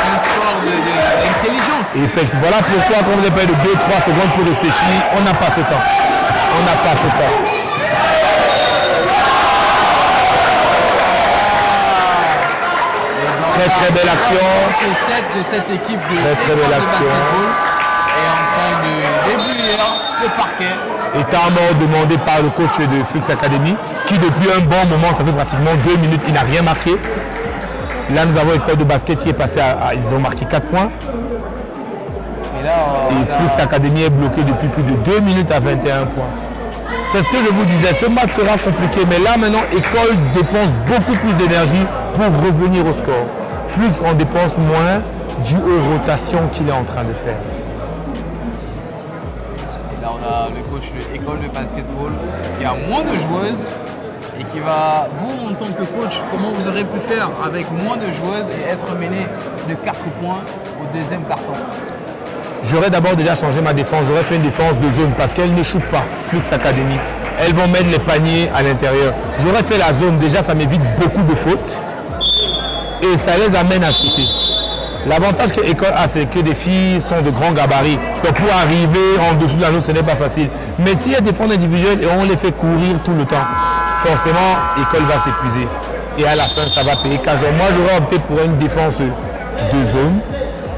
Un sport d'intelligence. Effectivement. Voilà pourquoi quand on est près de 2-3 secondes pour réfléchir, on n'a pas ce temps. On n'a pas ce temps. Très belle action. Le 7 de cette équipe de Très belle action. basketball est en train de déboulir le parquet. État mort demandé par le coach de Flux Academy, qui depuis un bon moment, ça fait pratiquement 2 minutes, il n'a rien marqué. Là, nous avons l'école de basket qui est passée ils ont marqué 4 points. Et Et Flux Academy est bloqué depuis plus de 2 minutes à 21 points. C'est ce que je vous disais, ce match sera compliqué, mais là maintenant, École dépense beaucoup plus d'énergie pour revenir au score. Flux en dépense moins dû aux rotations qu'il est en train de faire. Et là, on a le coach de l'école de basketball qui a moins de joueuses et qui va, vous en tant que coach, comment vous aurez pu faire avec moins de joueuses et être mené de 4 points au deuxième carton? J'aurais d'abord déjà changé ma défense, j'aurais fait une défense de zone parce qu'elles ne shootent pas, Flux Academy. Elles vont mettre les paniers à l'intérieur. J'aurais fait la zone, déjà ça m'évite beaucoup de fautes et ça les amène à shooter. L'avantage que l'école a, c'est que les filles sont de grands gabarits. Donc pour arriver en dessous de l'anneau, ce n'est pas facile. Mais s'il y a des défenses individuelles et on les fait courir tout le temps, forcément, l'école va s'épuiser. Et à la fin, ça va payer 15 heures. Moi, j'aurais opté pour une défense de zone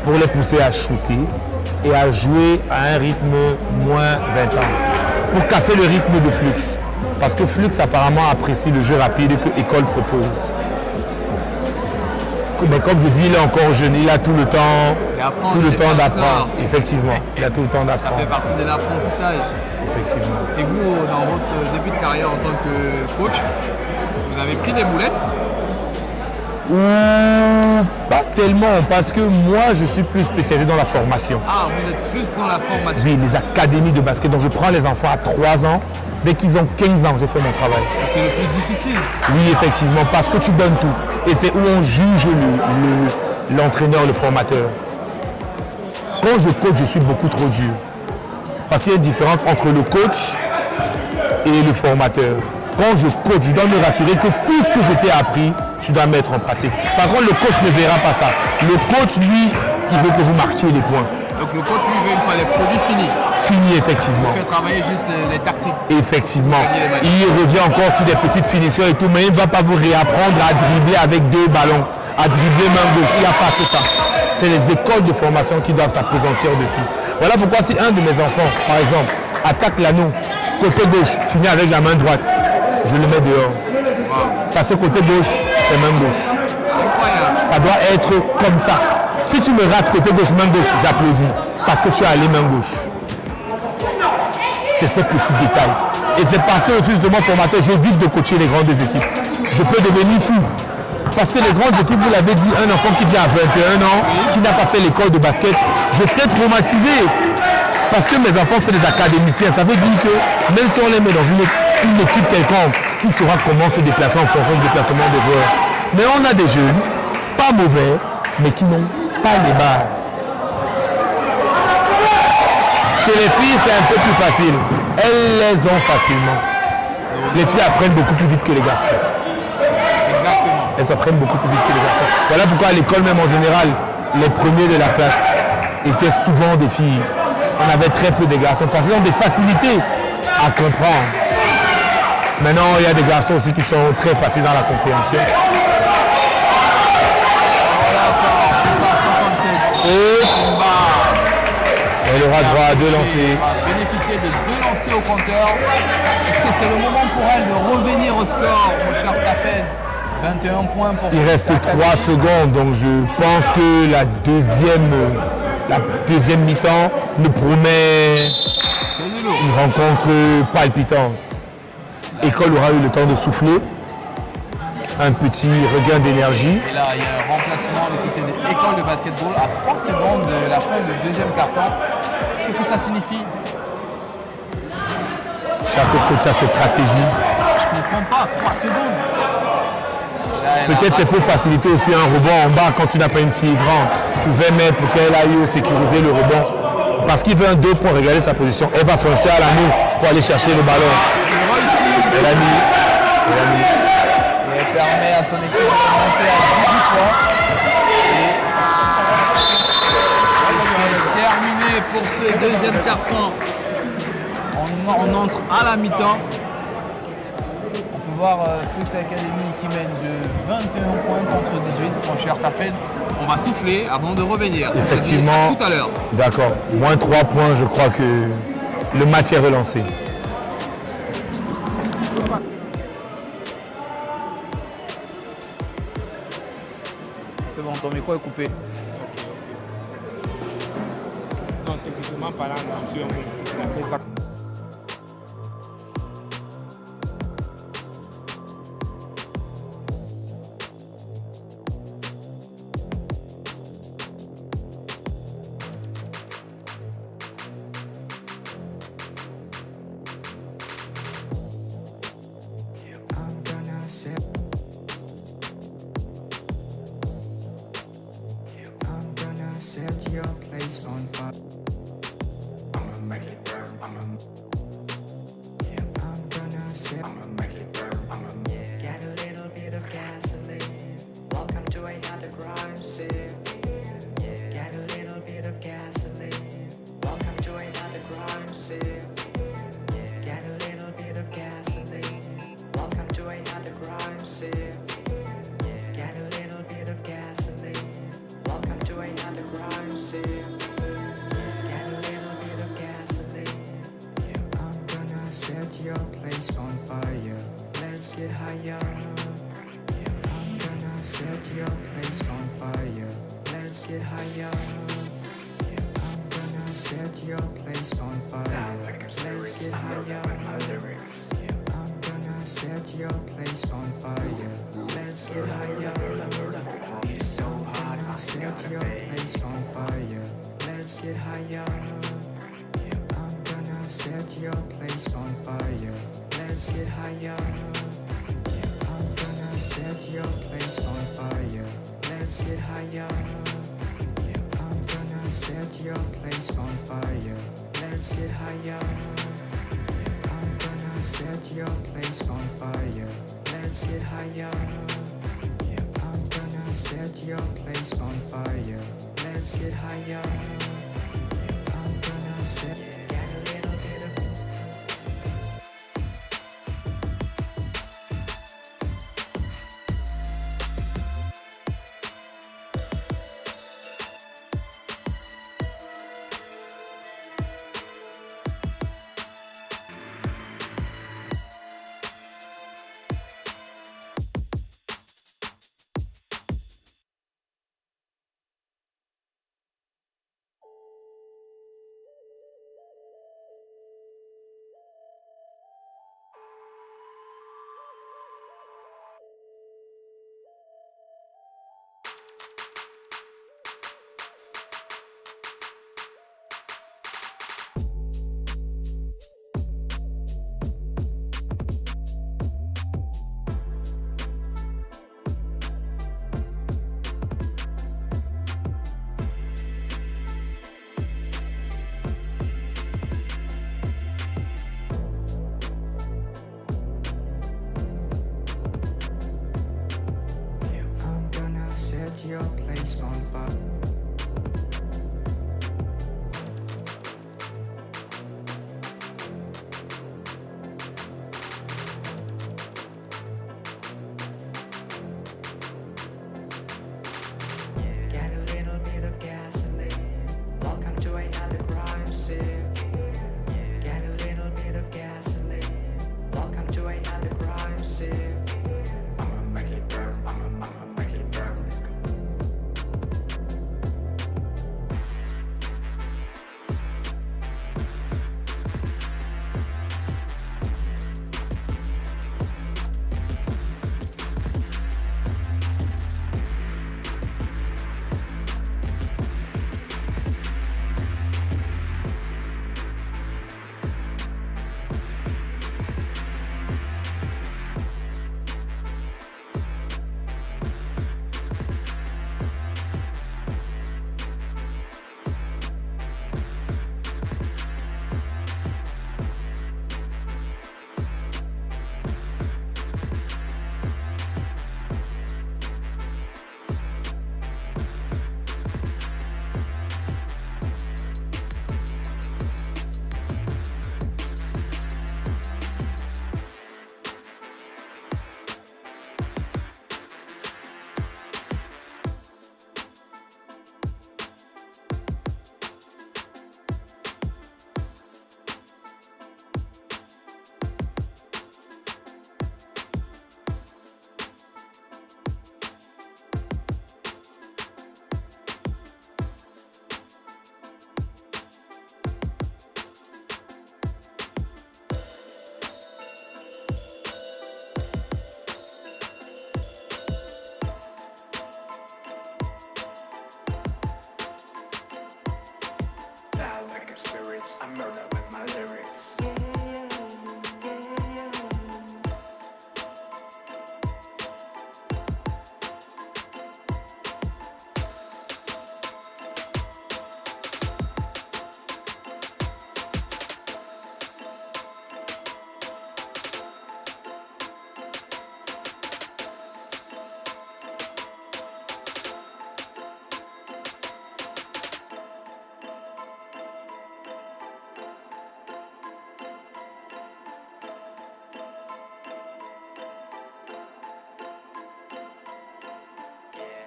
pour les pousser à shooter et à jouer à un rythme moins intense. Pour casser le rythme de Flux. Parce que Flux apparemment apprécie le jeu rapide que l'école propose. Mais comme je dis, il est encore jeune, il a tout le temps d'apprendre. Effectivement, il a tout le temps d'apprendre. Ça fait partie de l'apprentissage. Effectivement. Et vous, dans votre début de carrière en tant que coach, vous avez pris des boulettes? Pas tellement, parce que moi, je suis plus spécialisé dans la formation. Ah, vous êtes plus dans la formation? Oui, les académies de basket. Donc, je prends les enfants à 3 ans. Dès qu'ils ont 15 ans, j'ai fait mon travail. C'est le plus difficile. Oui, effectivement, parce que tu donnes tout. Et c'est où on juge l'entraîneur, le formateur. Quand je coach, je suis beaucoup trop dur. Parce qu'il y a une différence entre le coach et le formateur. Quand je coach, je dois me rassurer que tout ce que je t'ai appris, tu dois mettre en pratique. Par contre, le coach ne verra pas ça. Le coach, lui, il veut que vous marquiez les points. Donc le coach, lui, veut une fois les produits finis. Fini, effectivement. Il fait travailler juste les tactiques. Effectivement. Il revient encore sur des petites finitions et tout, mais il ne va pas vous réapprendre à dribbler avec 2 ballons, à dribbler main gauche. Il n'y a pas que ça. C'est les écoles de formation qui doivent s'appesantir dessus. Voilà pourquoi si un de mes enfants, par exemple, attaque l'anneau, côté gauche, finit avec la main droite, je le mets dehors. Parce que côté gauche, c'est main gauche. Ça doit être comme ça. Si tu me rates côté gauche, main gauche, j'applaudis. Parce que tu es allé main gauche. C'est ces petits détails. Et c'est parce que je suis justement formateur, j'évite de coacher les grandes équipes. Je peux devenir fou. Parce que les grandes équipes, vous l'avez dit, un enfant qui vient à 21 ans, qui n'a pas fait l'école de basket, je serais traumatisé. Parce que mes enfants, c'est des académiciens. Ça veut dire que même si on les met dans une équipe quelconque, il saura comment se déplacer en fonction du déplacement des joueurs. Mais on a des jeunes, pas mauvais, mais qui n'ont pas les bases. Chez les filles, c'est un peu plus facile. Elles les ont facilement. Les filles apprennent beaucoup plus vite que les garçons. Exactement. Elles apprennent beaucoup plus vite que les garçons. Voilà pourquoi à l'école, même en général, les premiers de la classe étaient souvent des filles. On avait très peu de garçons parce qu'ils ont des facilités à comprendre. Maintenant, il y a des garçons aussi qui sont très faciles dans la compréhension. Elle aura droit à 2 lancers. Elle va bénéficier de 2 lancers au compteur. Est-ce que c'est le moment pour elle de revenir au score, mon cher Tafed? 21 points pour il reste 3 secondes, donc je pense que la deuxième mi-temps nous promet une rencontre palpitante. École aura eu le temps de souffler. Un petit regain d'énergie. Et là, il y a un remplacement du côté de l'école de basketball à 3 secondes de la fin du deuxième carton. Qu'est-ce que ça signifie? Chaque coach a ses stratégies. Je ne comprends pas, 3 secondes. Peut-être c'est pour faciliter aussi un rebond en bas quand tu n'as pas une fille grande. Tu pouvais mettre pour qu'elle aille sécuriser le rebond. Parce qu'il veut un 2 points, regarder sa position. Elle va foncer à l'anneau pour aller chercher le ballon. Elle a mis. Et elle permet à son équipe de monter à 18 points. Et c'est terminé pour ce deuxième carton. On entre à la mi-temps. On peut voir Flux Academy qui mène de 21 points contre 18. Mon cher Tafed, on va souffler avant de revenir. Effectivement. On se dit à tout à l'heure. D'accord. Moins 3 points, je crois que le match est relancé. C'est bon, ton micro est coupé. Non, ton parlant, je suis un peu ça. Set your place on fire. I'ma make it burn. I'm gonna make it burn. Get a little bit of gasoline. Welcome to another crime scene. Get a little bit of gasoline. Welcome to another crime scene. Get a little bit of gasoline. Welcome to another crime scene. Get a little bit of gasoline. Welcome to another crime scene. Get a little bit of gasoline. I'm gonna set your place on fire. Let's get higher. I'm gonna set your place on fire. Let's get higher. I'm gonna set your place on fire. Let's get higher. I'm gonna set your place on fire. Let's get higher. It's so hot. Set your place on fire. Let's get higher. I'm gonna set your place on fire. Let's get higher. I'm gonna set your place on fire. Let's get higher. I'm gonna set your place on fire. Let's get higher. I'm gonna set your place on fire. Let's get higher. I'm gonna set your place on fire. Let's get higher. I'm gonna get a little bit of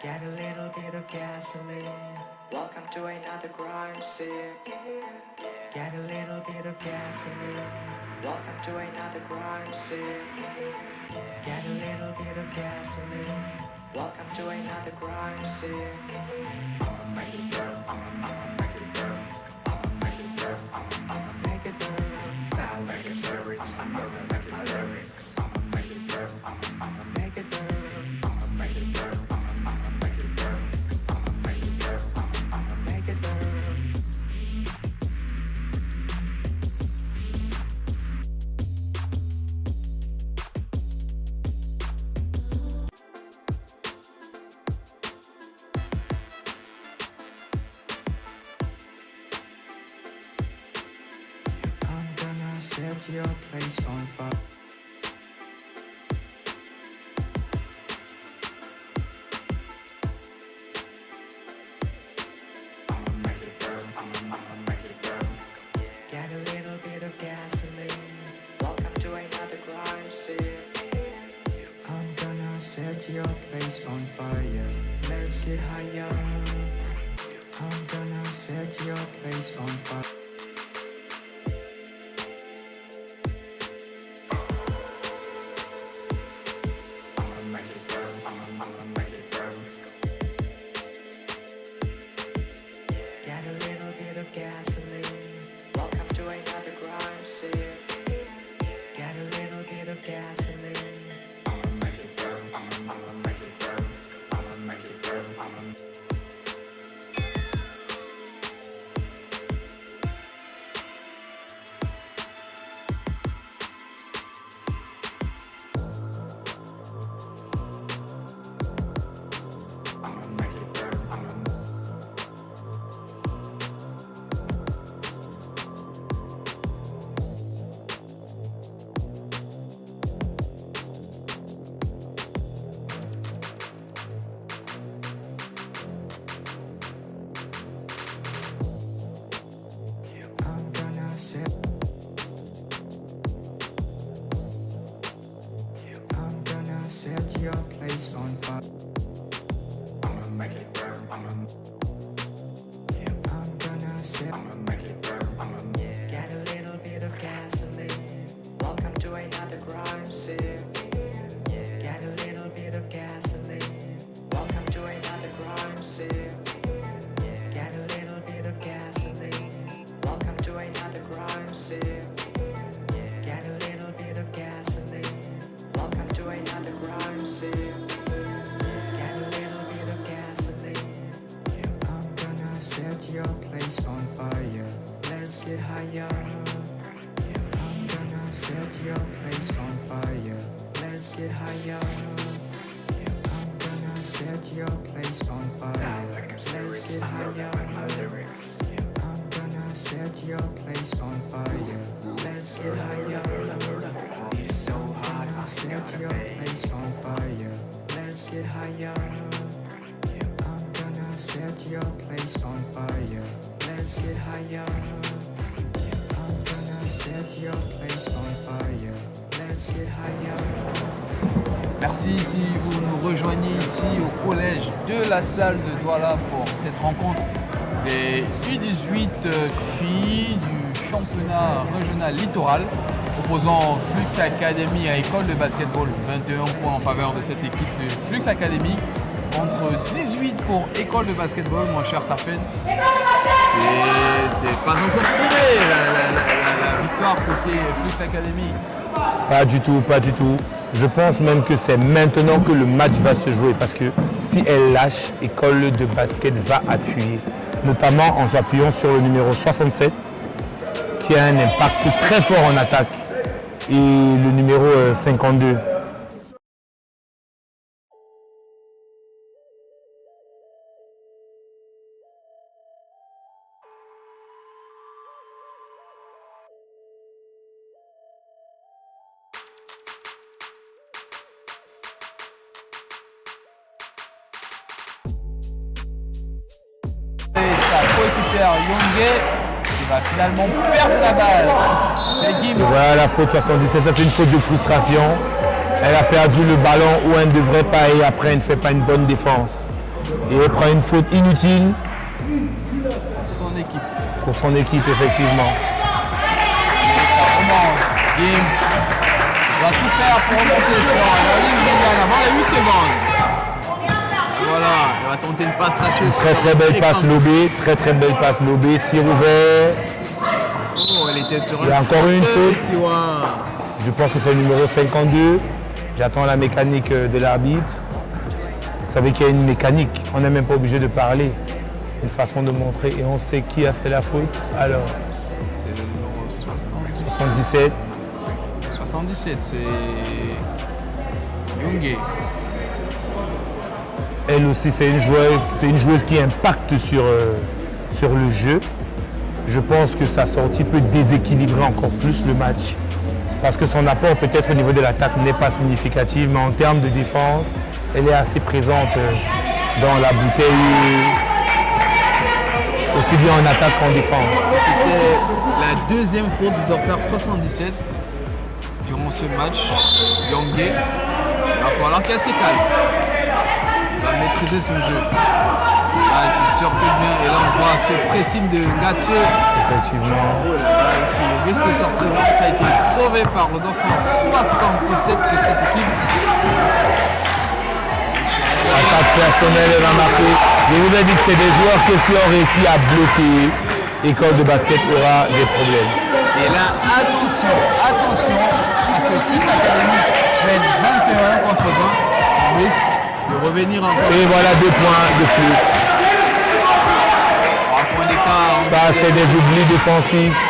Get a little bit of gasoline. Welcome to another crime scene. Get a little bit of gasoline. Welcome to another crime scene. Get a little bit of gasoline. Welcome to another crime scene. I'ma make it burn. I'ma make it burn. I'ma make it burn. I'ma make it burn. I'ma make it lyrics. I'ma make it lyrics. I'ma make it burn. I'ma make it burn. I'ma make it burn. I'ma make it burn. I'ma make it burn. I'ma make it burn. I'm gonna set your place on fire. I'ma make it burn. I'ma make it burn. Get a little bit of gasoline. Welcome to another crime scene. I'm gonna set your place on fire. Let's get higher. I'm gonna set your place on fire. I'ma make it burn. I'ma make it burn. Get a little bit of gasoline. Welcome to another crime scene. Get a little bit of gasoline. I'ma make it burn. I'ma make it burn. I'ma make it burn. I'ma make it burn. I'm gonna set. I'm gonna set your place on fire. I'ma make it burn. I'm gonna set. I'ma make it burn. Get a little bit of gasoline. Welcome to another crime scene. Get a little bit of gasoline. Welcome to another crime scene. Get a little bit of gasoline. Welcome to another crime scene. Get a little bit of gasoline. Welcome to another crime scene. Get a little bit of gasoline. I'm gonna set your place on fire. Let's get higher. I'm gonna set your place on fire. Let's get higher. I'm gonna set your place on fire. Let's get higher. I'm gonna set your place on fire. Let's get higher. It's so hot. I'll set your place on fire. Let's get higher. I'm gonna set your place on fire. Let's get higher. I'm gonna set your place on fire. Let's get higher. Merci si vous nous rejoignez ici au collège de la salle de Douala pour cette rencontre des U18 filles du championnat régional littoral opposant Flux Academy à École de basketball. 21 points en faveur de cette équipe de Flux Academy contre 18 pour École de basketball, mon cher Tafen. C'est pas encore tiré la victoire côté Flux Academy. Pas du tout, pas du tout. Je pense même que c'est maintenant que le match va se jouer parce que si elle lâche, École de basket va appuyer, notamment en s'appuyant sur le numéro 67 qui a un impact très fort en attaque et le numéro 52. Coéquipière Yongé qui va finalement perdre la balle. C'est Gims. Voilà la faute 77, ça c'est une faute de frustration. Elle a perdu le ballon où elle ne devrait pas et après elle ne fait pas une bonne défense. Et il prend une faute inutile Son équipe. pour son équipe, effectivement. Et ça remonte. Gims doit tout faire pour remonter sur la ligne médiane avant les 8 secondes. Voilà, il va tenter une passe lâchée sur Très belle passe Ekram. lobée, très belle passe lobée, tir ouvert. Oh, elle était sur Il y a encore une faute. Tiwa. Je pense que c'est le numéro 52. J'attends la mécanique de l'arbitre. Vous savez qu'il y a une mécanique, on n'est même pas obligé de parler. Une façon de montrer et on sait qui a fait la faute. Alors, C'est le numéro 77. 77. 77, c'est Youngé. Elle aussi, c'est une joueuse qui impacte sur le jeu. Je pense que sa sortie peut déséquilibrer encore plus le match. Parce que son apport peut-être au niveau de l'attaque n'est pas significatif, mais en termes de défense, elle est assez présente dans la bouteille, aussi bien en attaque qu'en défense. C'était la deuxième faute du dorsal 77 durant ce match. Youngé, il va falloir qu'elle se calme. Il va maîtriser son jeu. Là, il circule bien et là on voit ce pressing de Gatsu. Effectivement. Qui risque de sortir. Ça a été sauvé par le dorsal 67 de cette équipe. Attaque personnelle, elle va marquer. Je vous ai dit que c'est des joueurs que si on réussit à bloquer, l'école de basket aura des problèmes. Et là, attention, parce que Flux Academy mène 21 contre 20. On risque de revenir encore. Et voilà 2 points de flux. 3 points d'écart. Ça, c'est des oublis défensifs.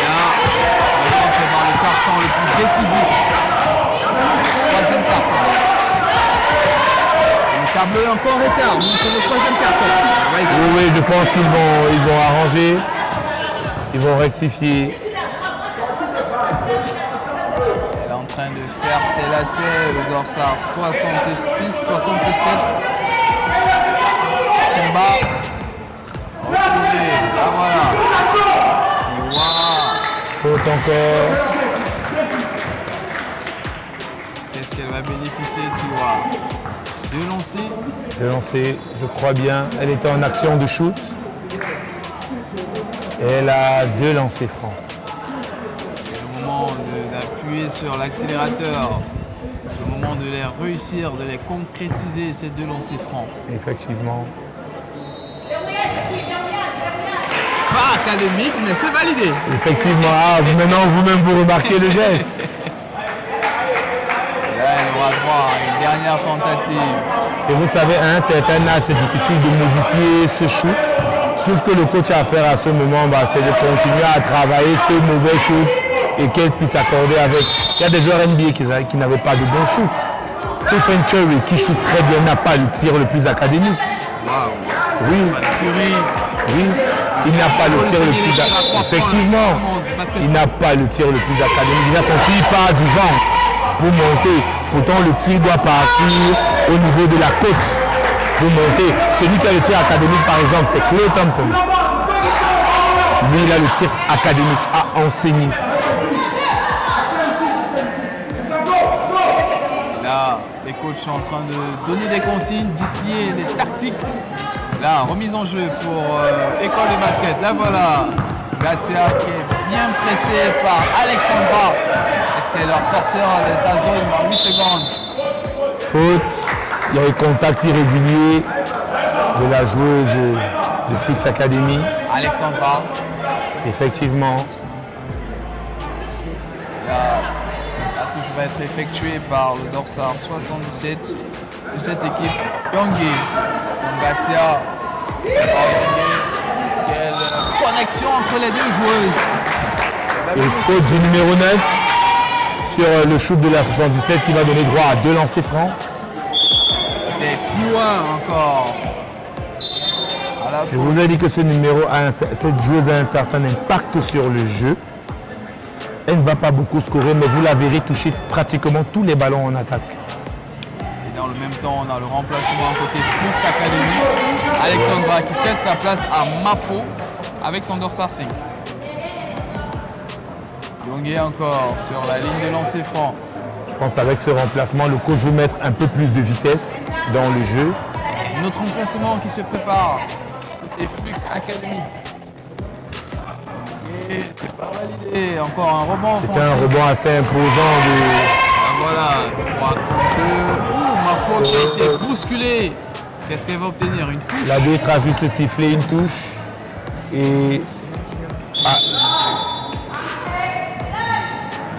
Là, on rentre dans le carton le plus décisif. Troisième carton. Et le tableau est encore en retard, mais c'est le troisième carton. Oui, je pense qu'ils vont arranger. Ils vont rectifier. Elle est en train de faire ses lacets, le dorsal 66, 67. Timba. Retrouvé. Ah voilà. Tiwa. Faute encore. Qu'est-ce qu'elle va bénéficier, Tiwa? Deux lancers. De lancer, je crois bien. Elle était en action de shoot. Et elle a 2 lancers francs. C'est le moment d'appuyer sur l'accélérateur. C'est le moment de les réussir, de les concrétiser, ces deux lancers francs. Effectivement. Pas académique, mais c'est validé. Effectivement. Ah, maintenant vous-même vous remarquez le geste. Là, elle aura droit à une dernière tentative. Et vous savez, à un certain âge, c'est difficile de modifier ce shoot. Tout ce que le coach a à faire à ce moment, c'est de continuer à travailler ce mauvais shoot et qu'elle puisse accorder avec. Il y a des joueurs NBA qui n'avaient pas de bon shoot. Stephen Curry, qui shoot très bien, n'a pas le tir le plus académique. Waouh. Oui, Curry. oui. Il n'a pas le tir le plus académique. Effectivement, il n'a pas le tir le plus académique. Il a son tir part du ventre pour monter. Pourtant, le tir doit partir au niveau de la côte pour monter. Celui qui a le tir académique, par exemple, c'est Klay Thompson. Lui, il a le tir académique à enseigner. Là, les coachs sont en train de donner des consignes, distiller des tactiques. Là, remise en jeu pour École de basket. Là, voilà. Gatia qui est bien pressé par Alexandra. Est-ce qu'elle leur sortira de sa zone en 8 secondes? Faute. Il y a eu contact irrégulier de la joueuse de Flux Academy. Alexandra. Effectivement. Là, la touche va être effectuée par le dorsal 77 de cette équipe. Youngé. Gatia. Quelle connexion entre les deux joueuses. Et faute du numéro 9 sur le shoot de la 77 qui va donner droit à 2 lancers francs. C'était Tiwa encore. Je vous ai dit que ce numéro cette joueuse a un certain impact sur le jeu. Elle ne va pas beaucoup scorer, mais vous la verrez toucher pratiquement tous les ballons en attaque. Et dans le même temps, on a le remplacement côté Flux Academy. Alexandra qui cède sa place à Mafo avec son dorsal 5. Youngé encore sur la ligne de lancer franc. Je Je pense qu'avec ce remplacement, le coach veut mettre un peu plus de vitesse dans le jeu. Notre remplacement qui se prépare. Côté Flux Academy. Et c'est pas validé. Encore un rebond offensif. C'était un rebond assez imposant de... Ah, voilà, 3 contre 2. Ouh, Mafo qui a été bousculé. Qu'est-ce qu'elle va obtenir? Une touche? L'arbitre a juste sifflé une touche. Et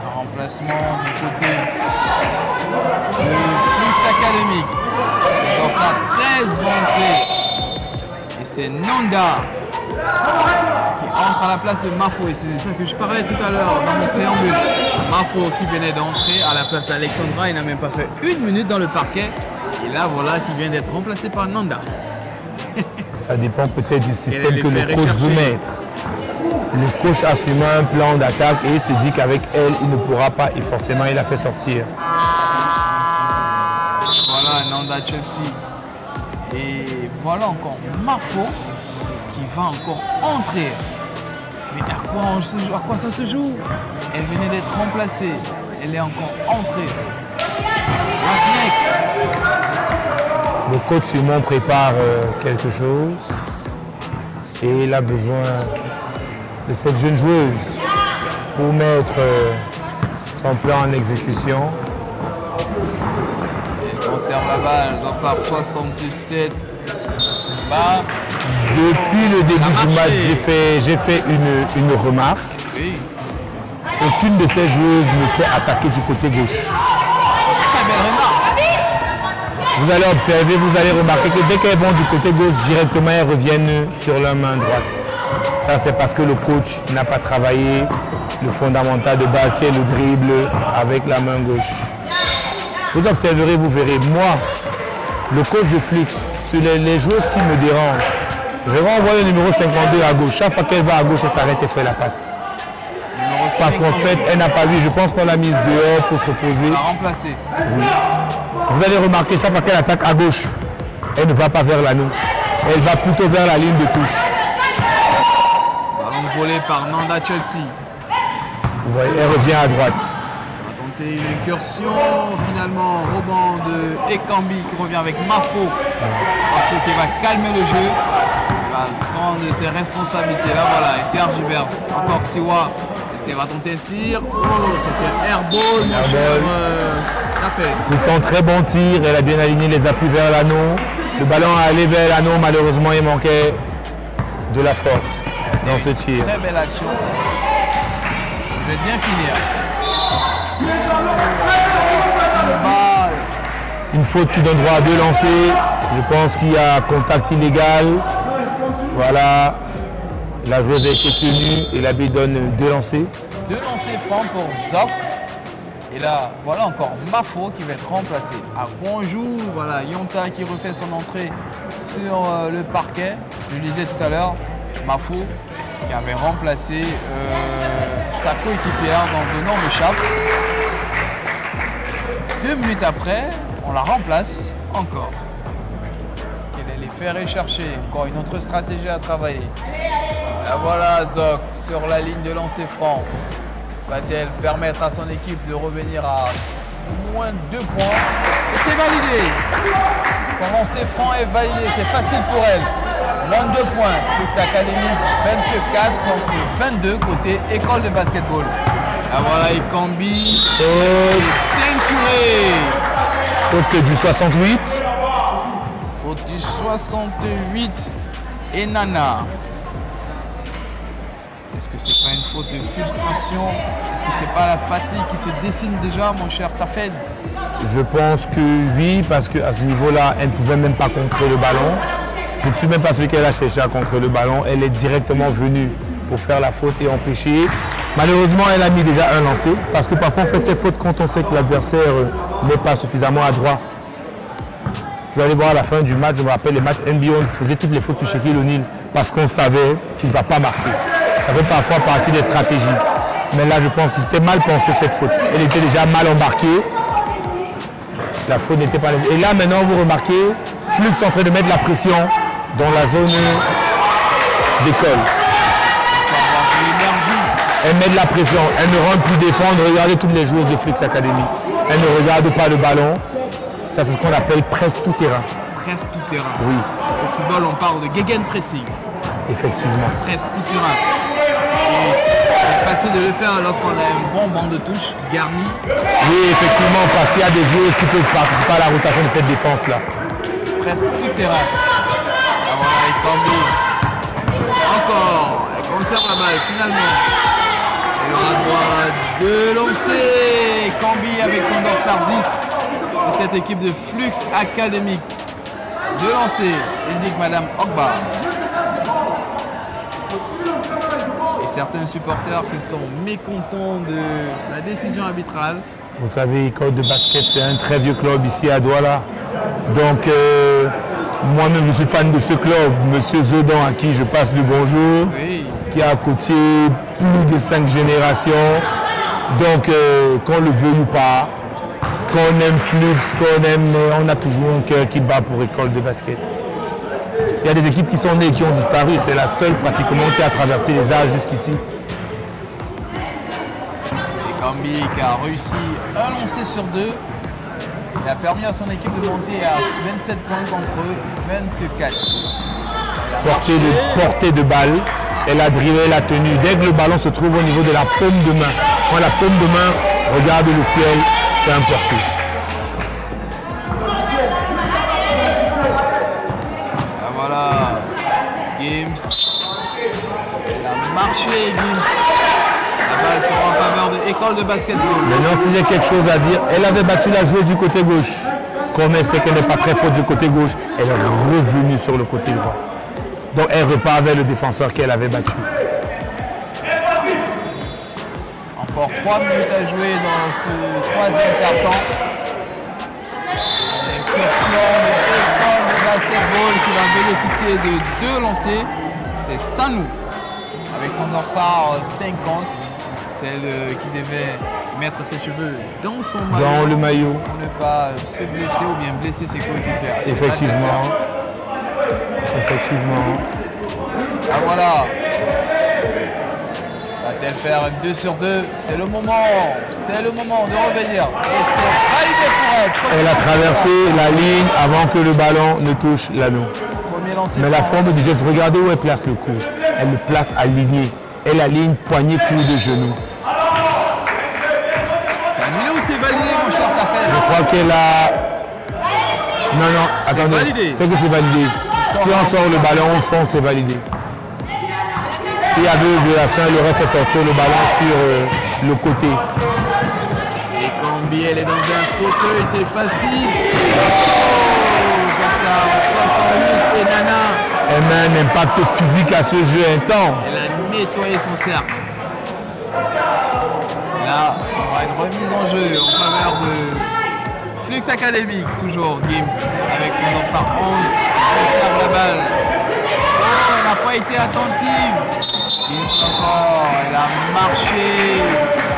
Un remplacement du côté de Flux Academy. Dans sa 13 entrée. Et c'est Nanda qui entre à la place de Mafo. Et c'est ça que je parlais tout à l'heure dans mon préambule. Mafo qui venait d'entrer à la place d'Alexandra. Il n'a même pas fait 1 minute dans le parquet. Et là, voilà, qui vient d'être remplacé par Nanda. ça dépend peut-être du système les que le fait coach rechercher. veut mettre. Le coach assume un plan d'attaque et se dit qu'avec elle, il ne pourra pas. Et forcément, il a fait sortir. Voilà, Nanda Chelsea. Et voilà encore Mafo qui va encore entrer. Mais à quoi ça se joue? Elle venait d'être remplacée. Elle est encore entrée. What next? Le coach sûrement prépare quelque chose. Et il a besoin de cette jeune joueuse pour mettre son plan en exécution. Elle conserve la balle dans sa 77. C'est bas. Depuis le début Ça a du match, marché. j'ai fait une remarque. Oui. Aucune de ces joueuses ne s'est attaquée du côté gauche. Très belle remarque. Vous allez observer, vous allez remarquer que dès qu'elles vont du côté gauche, directement elles reviennent sur leur main droite. Ça, c'est parce que le coach n'a pas travaillé le fondamental de base, qui est le dribble avec la main gauche. Vous observerez, vous verrez. Moi, le coach de Flux, sur les joueuses qui me dérangent, je vais envoyer le numéro 52 à gauche. Chaque fois qu'elle va à gauche, elle s'arrête et fait la passe. Numéro Parce qu'en 52. fait, elle n'a pas vu. Je pense qu'on l'a mise dehors pour se reposer. La remplacer. Vous allez remarquer ça parce qu'elle attaque à gauche. Elle ne va pas vers l'anneau. Elle va plutôt vers la ligne de touche. Ballon volé par Nanda Chelsea. Vous voyez, elle revient à droite. On va tenter une incursion, finalement, rebond de Ekambi qui revient avec Mafo. Mafo qui va calmer le jeu. Il va prendre ses responsabilités. Là, voilà, il tergiverse. Encore Tiwa. Est-ce qu'elle va tenter un tir? Oh, c'était airball, mon cher Café. Pourtant, très bon tir. Elle a bien aligné les appuis vers l'anneau. Le ballon a allé vers l'anneau. Malheureusement, il manquait de la force dans ce tir. Très belle action. Ça devait bien finir. Simba. Une faute qui donne droit à 2 lancers. Je pense qu'il y a contact illégal. Voilà. La joueuse a été tenue et l'arbitre donne 2 lancers. 2 lancers francs pour Zok. Et là, voilà encore Mafo qui va être remplacé. À bonjour, voilà, Yonta qui refait son entrée sur le parquet. Je le disais tout à l'heure, Mafo qui avait remplacé sa coéquipière dont le nom m'échappe. 2 minutes après, on la remplace encore. Qu'elle allait faire et chercher. Encore une autre stratégie à travailler. Là voilà Zok sur la ligne de lancer franc. Va-t-elle permettre à son équipe de revenir à moins 2 points? Et c'est validé. Son lancer franc est validé, c'est facile pour elle. Moins 2 points. Flux Academy 24 contre 22 côté école de basketball. Là voilà Ekambi et ceinturé. Faute du 68. Faute du 68 et Nana. Est-ce que c'est pas une faute de frustration? Est-ce que c'est pas la fatigue qui se dessine déjà, mon cher Tafed? Je pense que oui, parce qu'à ce niveau-là, elle ne pouvait même pas contrer le ballon. Je ne suis même pas celui qu'elle a cherché à contrer le ballon. Elle est directement venue pour faire la faute et empêcher. Malheureusement, elle a mis déjà un lancer, parce que parfois on fait ces fautes quand on sait que l'adversaire n'est pas suffisamment adroit. Vous allez voir à la fin du match, je me rappelle les matchs NBA, on faisait toutes les fautes sur Shaquille O'Neal parce qu'on savait qu'il ne va pas marquer. Ça fait parfois partie des stratégies. Mais là, je pense que c'était mal pensé cette faute. Elle était déjà mal embarquée. La faute n'était pas... Et là, maintenant, vous remarquez, Flux est en train de mettre la pression dans la zone d'école. L'énergie. Elle met de la pression. Elle ne rentre plus défendre. Regardez toutes les joueuses de Flux Academy. elle ne regarde pas le ballon. Ça, c'est ce qu'on appelle presse tout terrain. Presse tout terrain. Oui, Au football, on parle de gegenpressing. effectivement. Presse tout terrain. Et c'est facile de le faire lorsqu'on a un bon banc de touche garni. Oui, effectivement, parce qu'il y a des joueurs qui peuvent participer à la rotation de cette défense-là. Presse tout terrain. Ah voilà, et Cambi. Encore. Elle conserve la balle finalement. Elle aura droit de lancer. Cambi avec son dorsal 10 de cette équipe de Flux académique. De lancer, indique Madame Ogba. Et certains supporters qui sont mécontents de la décision arbitrale. Vous savez, École de basket, c'est un très vieux club ici à Douala. Donc, moi-même, je suis fan de ce club. Monsieur Zodan, à qui je passe le bonjour, Oui. qui a coaché plus de 5 générations. Donc, qu'on le veuille ou pas, qu'on aime Flux, qu'on aime, on a toujours un cœur qui bat pour École de basket. Il y a des équipes qui sont nées et qui ont disparu. C'est la seule pratiquement qui a traversé les âges jusqu'ici. Et Cambi qui a réussi un lancer sur 2. Il a permis à son équipe de monter à 27 points contre 24. Elle a marché. Portée de balle, elle a drillé la tenue. Dès que le ballon se trouve au niveau de la paume de main, quand la paume de main regarde le ciel, c'est un porté. Ah voilà, Gims. Elle a marché, Gims. La balle sera en faveur de École de basketball. Maintenant, s'il y a quelque chose à dire, elle avait battu la joueuse du côté gauche. Comme elle sait qu'elle n'est pas très forte du côté gauche, elle est revenue sur le côté droit. Donc elle repart vers le défenseur qu'elle avait battu. Encore 3 minutes à jouer dans ce troisième quart-temps. Incursion de École de basketball qui va bénéficier de 2 lancers. C'est Sanou avec son dorsal 50. Celle qui devait mettre ses cheveux dans son maillot. Dans le maillot. Pour ne pas se blesser ou bien blesser ses coéquipiers. Effectivement. Effectivement. Ah voilà. Va-t-elle faire 2 sur 2? C'est le moment. C'est le moment de revenir. Et c'est validé pour elle. Elle a traversé la ligne avant que le ballon ne touche l'anneau. Premier lancé. Mais la France. forme du geste, regardez où elle place le coup. Elle le place aligné. Elle aligne poignet, coude de genou. C'est annulé ou c'est validé, mon cher Tafel? Je crois qu'elle a... Non, attendez. validé. C'est que c'est validé. Si on sort le ballon au fond, c'est validé. S'il y avait une violation, elle aurait fait sortir le ballon sur le côté. Et Cambi, elle est dans un fauteuil, c'est facile. Comme ça, 68 et Nana. Elle met un impact physique à ce jeu intense. Elle a nettoyé son cercle. Là, on aura une remise en jeu en faveur de Flux Académique, toujours Gims avec son dorsal 11. Elle conserve la balle. Oh, elle n'a pas été attentive. Gims encore, elle a marché.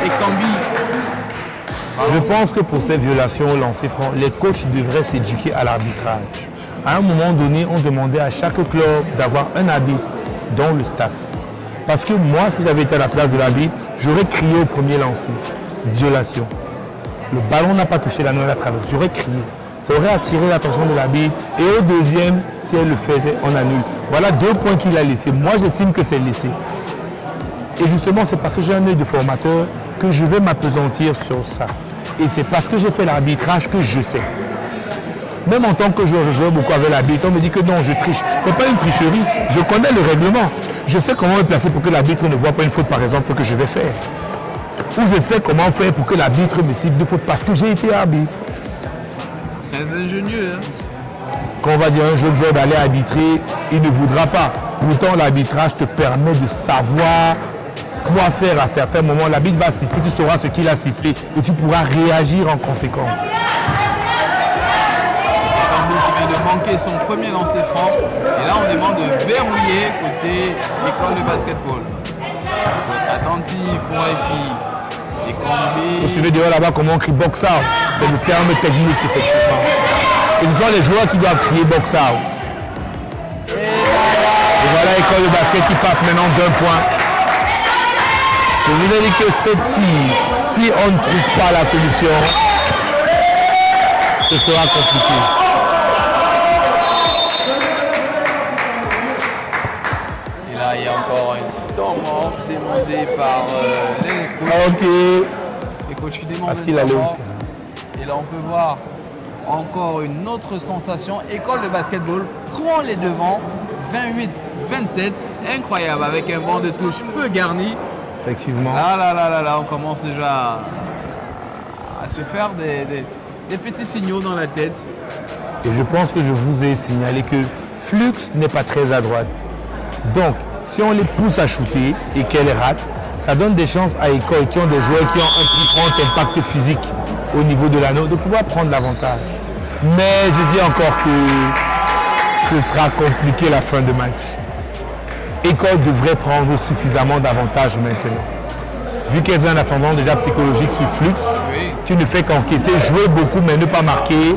Et Cambi. Je pense que pour ces violations au lancer franc, les coachs devraient s'éduquer à l'arbitrage. À un moment donné, on demandait à chaque club d'avoir un arbitre dans le staff. Parce que moi, si j'avais été à la place de l'arbitre, j'aurais crié au premier lancer. Violation. Le ballon n'a pas touché l'anneau à la traverse. J'aurais crié. Ça aurait attiré l'attention de l'arbitre. Et au deuxième, si elle le faisait, on annule. Voilà 2 points qu'il a laissés. Moi, j'estime que c'est laissé. Et justement, c'est parce que j'ai un œil de formateur que je vais m'appesantir sur ça. Et c'est parce que j'ai fait l'arbitrage que je sais. Même en tant que joueur, je joue beaucoup avec l'arbitre. On me dit que non, je triche. Ce n'est pas une tricherie. Je connais le règlement. Je sais comment me placer pour que l'arbitre ne voit pas une faute, par exemple, que je vais faire. Ou je sais comment faire pour que l'arbitre me cite 2 fautes parce que j'ai été arbitre. Très ingénieux, hein? Quand on va dire à un jeune joueur d'aller arbitrer, il ne voudra pas. Pourtant, l'arbitrage te permet de savoir quoi faire à certains moments. L'arbitre va siffler, tu sauras ce qu'il a sifflé et tu pourras réagir en conséquence. Cambi qui vient de manquer son premier lancer franc. Et là, on demande de verrouiller côté École de basketball. Attentif pour les filles. C'est Cambi. Vous suivez dehors là-bas comment on crie box out. C'est le terme technique effectivement. Et ce sont les joueurs qui doivent crier box out. Et voilà École de basket qui passe maintenant d'1 point. Je vous ai dit que cette fille, si on ne trouve pas la solution, ce sera compliqué. Et là, il y a encore une temps mort demandé par les coachs. Ok. Les coachs qui demandent Parce le qu'il temps allait mort. Et là, on peut voir encore une autre sensation. École de basketball prend les devants, 28-27. Incroyable, avec un banc de touche peu garni. Effectivement. Là, on commence déjà à se faire des petits signaux dans la tête. Et je pense que je vous ai signalé que Flux n'est pas très à droite. Donc, si on les pousse à shooter et qu'elles ratent, ça donne des chances à École qui ont des joueurs qui ont un plus grand impact physique au niveau de l'anneau de pouvoir prendre l'avantage. Mais je dis encore que ce sera compliqué la fin de match. École devrait prendre suffisamment d'avantages maintenant. Vu qu'elles ont un ascendant déjà psychologique sur Flux, Oui. qui ne fait qu'encaisser, jouer beaucoup mais ne pas marquer,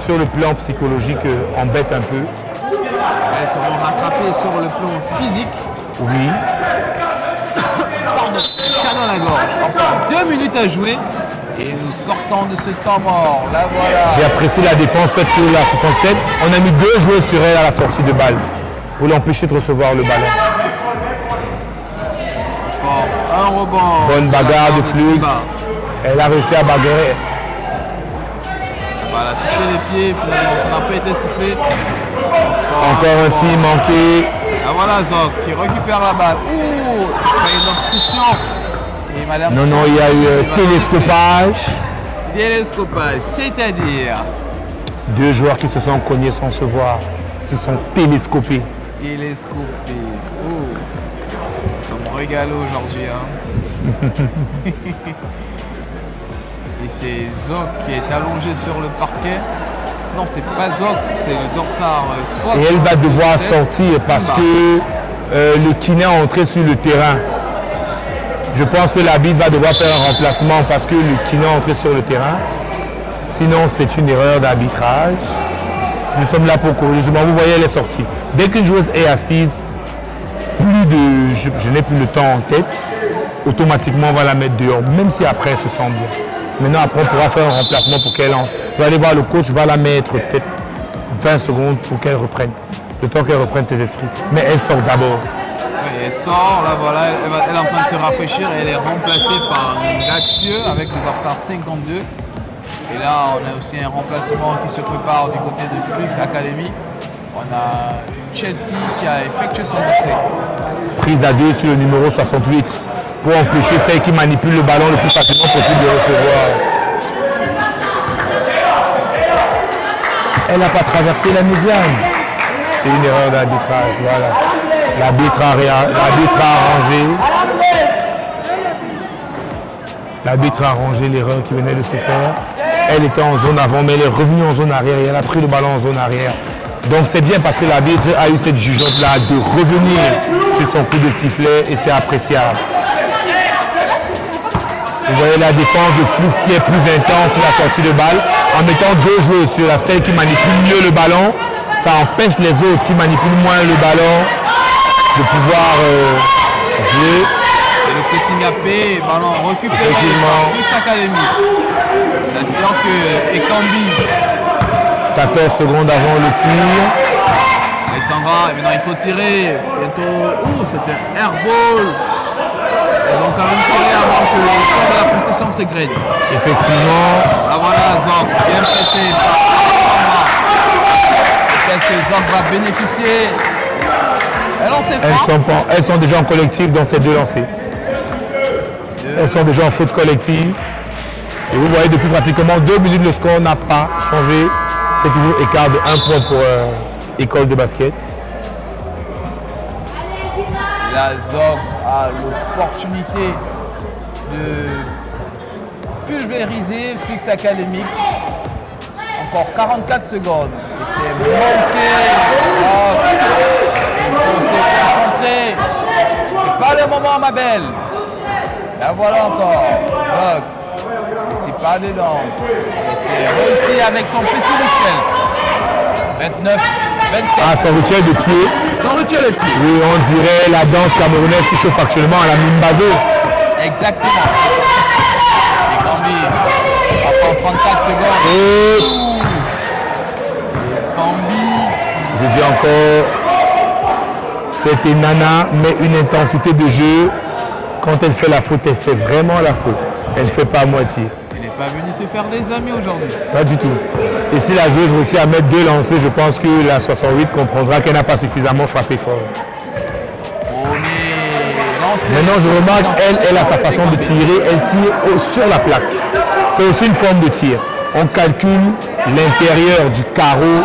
sur le plan psychologique embête un peu. Elles seront rattrapées sur le plan physique. Oui. Pardon, chat dans la gorge. Encore 2 minutes à jouer. Et nous sortons de ce temps mort. Là, voilà. J'ai apprécié la défense faite sur la 67. On a mis 2 joueurs sur elle à la sortie de balle pour l'empêcher de recevoir le ballon. Encore un rebond. Bonne bagarre de Flux. Tsiba. Elle a réussi à bagarrer. Voilà, toucher les pieds, finalement, ça n'a pas été sifflé. Encore un tir manqué. Ah voilà, Zok qui récupère la balle. Ouh, c'est pas une obstruction. Et madame. Non, il y a eu télescopage. Télescopage, c'est-à-dire 2 joueurs qui se sont cognés sans se voir. Se sont télescopés. télescopé. Oh, nous sommes régalés aujourd'hui. Hein. Et c'est Zok qui est allongé sur le parquet. Non, c'est pas Zok, c'est le dorsard 60. Et elle va devoir sortir parce que le kiné est entré sur le terrain. Je pense que l'arbitre va devoir faire un remplacement parce que le kiné est entré sur le terrain. Sinon, c'est une erreur d'arbitrage. Nous sommes là pour corriger. Vous voyez, elle est sortie. Dès qu'une joueuse est assise, je n'ai plus le temps en tête, automatiquement on va la mettre dehors, même si après elle se sent bien. Maintenant, après, on pourra faire un remplacement pour qu'elle entre. Je vais aller voir le coach, va la mettre peut-être 20 secondes pour qu'elle reprenne. Le temps qu'elle reprenne ses esprits. Mais elle sort d'abord. Oui, elle sort, là voilà, elle est en train de se rafraîchir et elle est remplacée par Gathieu avec le dorsard 52. Et là, on a aussi un remplacement qui se prépare du côté de Flux Academy. On a Chelsea qui a effectué son entrée. Prise à 2 sur le numéro 68 pour empêcher celle qui manipule le ballon le plus facilement possible de recevoir. Elle n'a pas traversé la médiane. C'est une erreur d'arbitrage. Voilà. L'arbitre a arrangé. L'arbitre a arrangé l'erreur qui venait de se faire. Elle était en zone avant, mais elle est revenue en zone arrière et elle a pris le ballon en zone arrière. Donc c'est bien parce que l'arbitre a eu cette jugeote-là de revenir sur son coup de sifflet et c'est appréciable. Vous voyez la défense de Flux qui est plus intense sur la sortie de balle. En mettant 2 joueurs sur la celle qui manipule mieux le ballon, ça empêche les autres qui manipulent moins le ballon de pouvoir jouer. Et le pressing AP, ballon récupéré Effectivement. par Flux Academy. C'est sûr que Ekambi, 14 secondes avant le tir. Alexandra, et maintenant il faut tirer. Bientôt, c'était un airball. Ils ont quand même tiré avant que le temps de la prestation s'égrène. Effectivement, Là voilà, Zok, bien pressé par Alexandra. Qu'est-ce que Zok va bénéficier? Elle lance frappe. elles sont déjà en collectif dans ces 2 lancers. Elles sont déjà en faute collective. Et vous voyez, depuis pratiquement 2 minutes, le score n'a pas changé. C'est toujours écart de 1 point pour École de basket. La Zok a l'opportunité de pulvériser Flux Académique. Encore 44 secondes. Et c'est manqué. Il faut se concentrer. C'est pas le moment, ma belle. La voilà encore. Zok. C'est pas de danse. Et c'est réussi avec son petit rituel. 29, 27. Ah, son rituel de pied. Son rituel de pied. Oui, on dirait la danse camerounaise qui chauffe actuellement à la Mimbazo. Exactement. Et Gambi apporte 34 secondes. Et Cambi. je dis encore, c'était Nana, mais une intensité de jeu. Quand elle fait la faute, elle fait vraiment la faute. Elle ne fait pas à moitié. Elle n'est pas venue se faire des amis aujourd'hui. Pas du tout. Et si la joueuse réussit à mettre 2 lancers, je pense que la 68 comprendra qu'elle n'a pas suffisamment frappé fort. Premier lancé. Maintenant, je remarque, elle a sa façon de tirer. Elle tire sur la plaque. C'est aussi une forme de tir. On calcule l'intérieur du carreau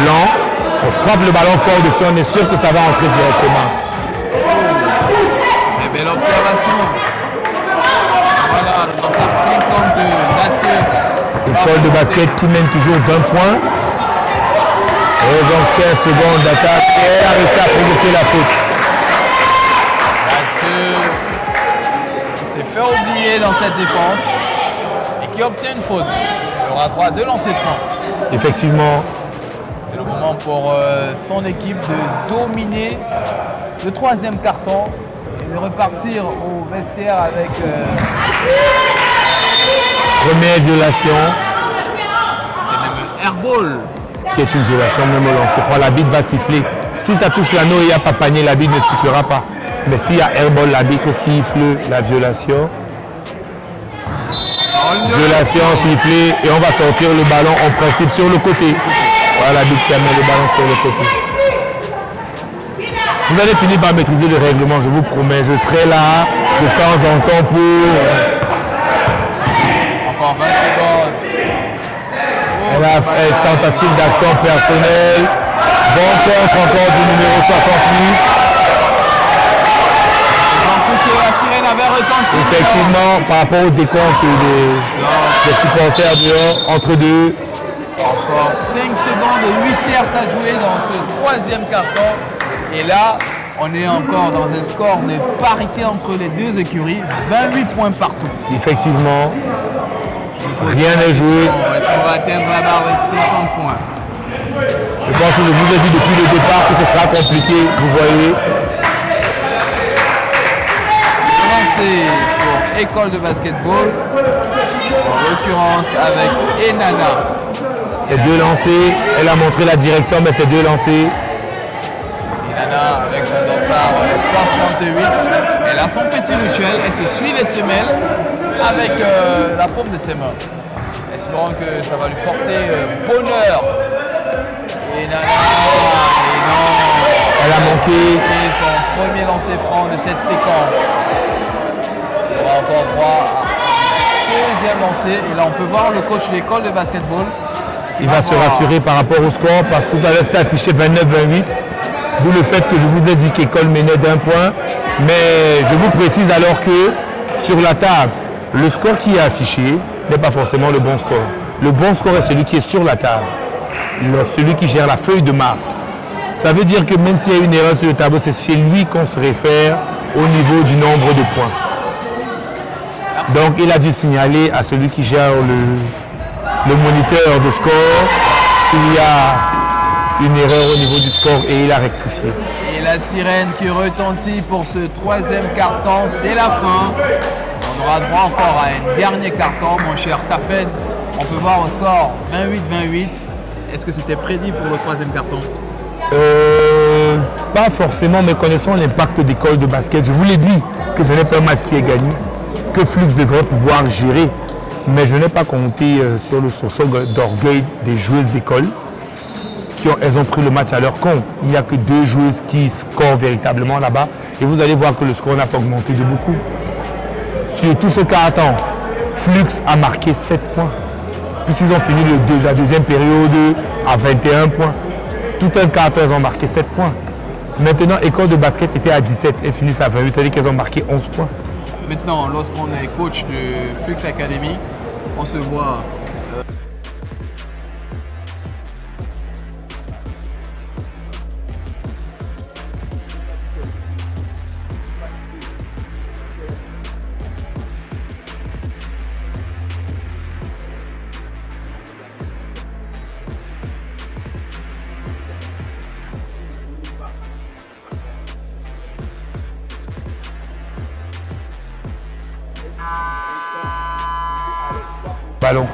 blanc. On frappe le ballon fort dessus. On est sûr que ça va entrer directement. Très belle observation. Voilà, dans sa 52 nature. École de basket qui mène toujours 20 points. Raison 15 secondes d'attaque. Et elle a réussi à provoquer la faute. Nature s'est fait oublier dans cette défense et qui obtient une faute. Elle aura droit à 2 lancers francs. Effectivement, C'est le moment pour son équipe de dominer le 3e carton et de repartir au vestiaire avec première violation, c'était même un airball. qui est une violation même au lancer franc. L'arbitre va siffler. Si ça touche l'anneau et il n'y a pas panier, l'arbitre ne sifflera pas. Mais s'il y a airball, l'arbitre siffle la violation. Violation sifflée et on va sortir le ballon en principe sur le côté. Voilà l'arbitre qui amène le ballon sur le côté. Vous allez finir par maîtriser le règlement, je vous promets. Je serai là de temps en temps pour... Encore 20 secondes. Elle a fait tentative d'action personnelle. Bon contre encore du numéro 68. La sirène avait retenti. Effectivement, par rapport au décompte des supporters dehors, entre deux. Encore 5 secondes, 8 tiers à jouer dans ce 3e carton. Et là, on est encore dans un score de parité entre les deux écuries. 28 points partout. Effectivement, Je pose rien la n'est question, joué. Est-ce qu'on va atteindre la barre de 50 points? Je pense que je vous ai dit depuis le départ que ce sera compliqué, vous voyez. Lancé pour école de basketball, en l'occurrence avec Enana. C'est 2 lancers, elle a montré la direction, mais c'est 2 lancers. Enana avec son dossard 68. Elle a son petit rituel, elle s'essuie les semelles avec la paume de ses mains. Espérons que ça va lui porter bonheur. Enana, et non, Elle a manqué. et son premier lancer franc de cette séquence. On a encore droit à 2e lancé. Et là, on peut voir le coach de l'école de basketball. Il va se rassurer par rapport au score parce que tout à l'heure c'était affiché 29-28. D'où le fait que je vous ai dit qu'école menait d'1 point. Mais je vous précise alors que sur la table, le score qui est affiché n'est pas forcément le bon score. Le bon score est celui qui est sur la table. Celui qui gère la feuille de marque. Ça veut dire que même s'il y a une erreur sur le tableau, c'est chez lui qu'on se réfère au niveau du nombre de points. Donc il a dû signaler à celui qui gère le moniteur de score qu'il y a une erreur au niveau du score et il a rectifié. Et la sirène qui retentit pour ce 3e carton, c'est la fin. On aura droit encore à un dernier carton, mon cher Tafed. On peut voir au score 28-28. Est-ce que c'était prédit pour le 3e carton? Pas forcément, mais connaissant l'impact d'école de basket, je vous l'ai dit que ce n'est pas un match qui est gagné, que Flux devrait pouvoir gérer. Mais je n'ai pas compté sur le sursaut d'orgueil des joueuses d'école. Elles ont pris le match à leur compte. Il n'y a que 2 joueuses qui scorent véritablement là-bas. Et vous allez voir que le score n'a pas augmenté de beaucoup. Sur tout ce carton, Flux a marqué 7 points. Puisqu'ils ont fini la deuxième période à 21 points. Tout un carton, elles ont marqué 7 points. Maintenant, école de basket était à 17 et finissent à 28. C'est-à-dire qu'elles ont marqué 11 points. Maintenant, lorsqu'on est coach de Flux Academy, on se voit Ballon.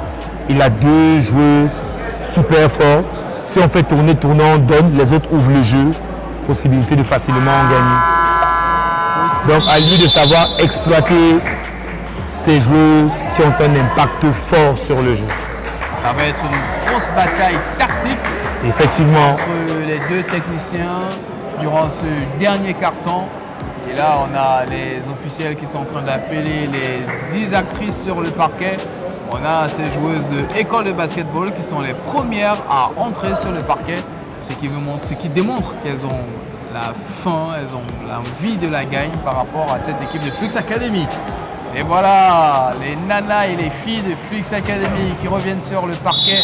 Il a 2 joueuses super fortes. Si on fait tourner, on donne, les autres ouvrent le jeu. Possibilité de facilement en gagner. Donc à lui de savoir exploiter ces joueuses qui ont un impact fort sur le jeu. Ça va être une grosse bataille tactique Effectivement. entre les deux techniciens durant ce dernier quart-temps. Et là, on a les officiels qui sont en train d'appeler les 10 actrices sur le parquet. On a ces joueuses de école de basketball qui sont les premières à entrer sur le parquet. Ce qui démontre qu'elles ont la faim, elles ont l'envie de la gagne par rapport à cette équipe de Flux Academy. Et voilà, les nanas et les filles de Flux Academy qui reviennent sur le parquet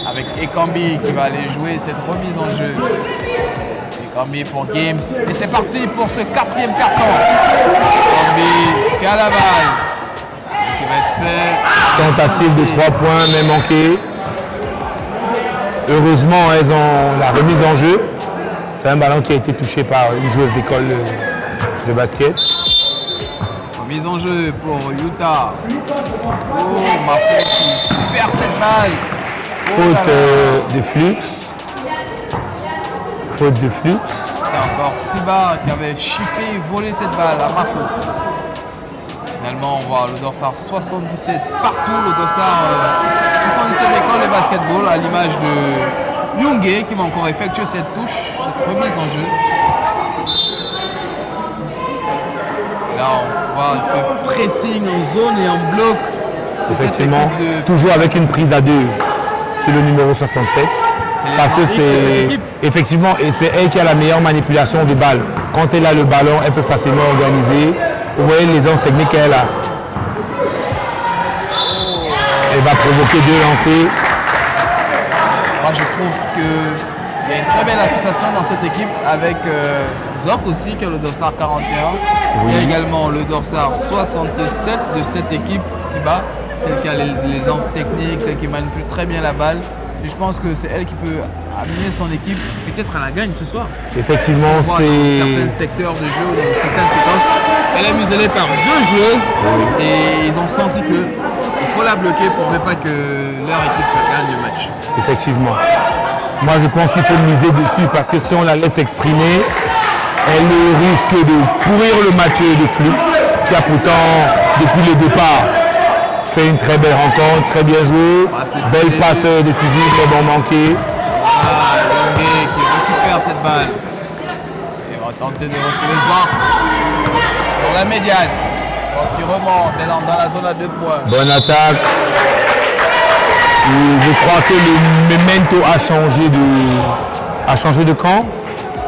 avec Ekambi qui va aller jouer cette remise en jeu. Ekambi pour Games. Et c'est parti pour ce 4e carton. Ekambi qui a la balle. Ce qui va être fait. Tentative de 3 points, mais manquée. Heureusement, elles ont la remise en jeu. C'est un ballon qui a été touché par une joueuse d'école de basket. Remise en jeu pour Utah. Oh, ma faute qui perd cette balle. Oh Faute là là. de Flux. Faute de Flux. C'était encore Tiba qui avait chiffé et volé cette balle à ma faute. Finalement, on voit le dossard 77 partout, le dossard 77 école de basketball à l'image de Youngé qui va encore effectuer cette touche, cette remise en jeu. Et là, on voit ce pressing en zone et en bloc de cette équipe Effectivement, de toujours avec une prise à 2 sur le numéro 67. c'est les Parce que grands X de cette c'est équipe. effectivement, et c'est elle qui a la meilleure manipulation de balle. Quand elle a le ballon, elle peut facilement organiser. Vous voyez les 11 techniques qu'elle a. Elle va provoquer 2 lancers. Moi, je trouve qu'il y a une très belle association dans cette équipe avec Zok aussi, qui est le dossard 41. Il y a également le dossard 67 de cette équipe, Tiba, celle qui a les anses techniques, celle qui manipule très bien la balle. Et je pense que c'est elle qui peut amener son équipe peut-être à la gagne ce soir. Effectivement, On voit dans certains c'est secteurs de jeu, dans certaines séquences, elle est muselée par 2 joueuses et ils ont senti qu'il faut la bloquer pour ne pas que leur équipe gagne le match. effectivement. Moi, je pense qu'il faut miser dessus parce que si on la laisse exprimer, elle risque de pourrir le match de Flux, qui a pourtant, depuis le départ, fait une très belle rencontre, très bien joué. Passe Belle décisive. passe décisive, mais bon manqué. Ah, Youngé qui récupère cette balle. Il va tenter de retrouver Zok sur la médiane. Zok qui remonte, elle est dans la zone à 2 points. Bonne attaque. Et je crois que le memento a changé de camp.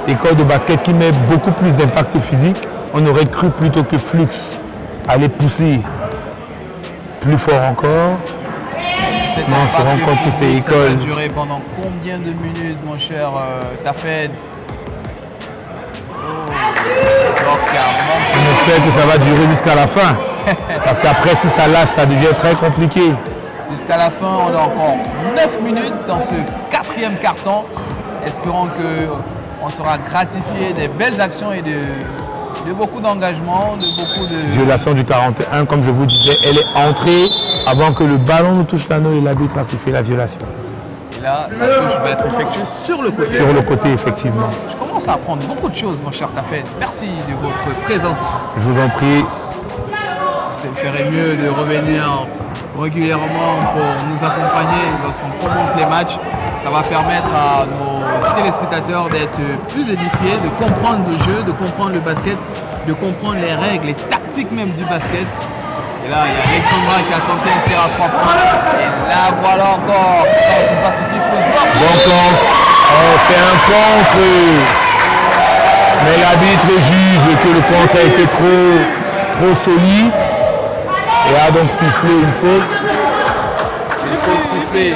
École de basket qui met beaucoup plus d'impact physique. On aurait cru plutôt que Flux allait pousser plus fort encore. Cette Non, on se impact rend compte que c'est physique, ça école. va durer pendant combien de minutes, mon cher Tafed? Zok qui a manqué. On espère que ça va durer jusqu'à la fin. Parce qu'après, si ça lâche, ça devient très compliqué. Jusqu'à la fin, on a encore 9 minutes dans ce 4e carton. Espérons qu'on sera gratifié des belles actions et de beaucoup d'engagement, de beaucoup de... Violation du 41, comme je vous disais, elle est entrée avant que le ballon ne touche l'anneau et l'arbitre a sifflé la violation. Et là, la touche va être effectuée sur le côté. Sur le côté, effectivement. Je commence à apprendre beaucoup de choses, mon cher Tafed. Merci de votre présence ici. Je vous en prie. Ça me ferait mieux de revenir régulièrement pour nous accompagner lorsqu'on commente les matchs. Ça va permettre à nos téléspectateurs d'être plus édifiés, de comprendre le jeu, de comprendre le basket, de comprendre les règles, les tactiques même du basket. Et là, il y a Alexandra qui a tenté un tir à 3 points. Et là, voilà encore qui participe aux autres. Bon contre. On fait un contre. Mais l'arbitre juge que le contre a été trop solide. Et a donc sifflé une faute. Une faute sifflée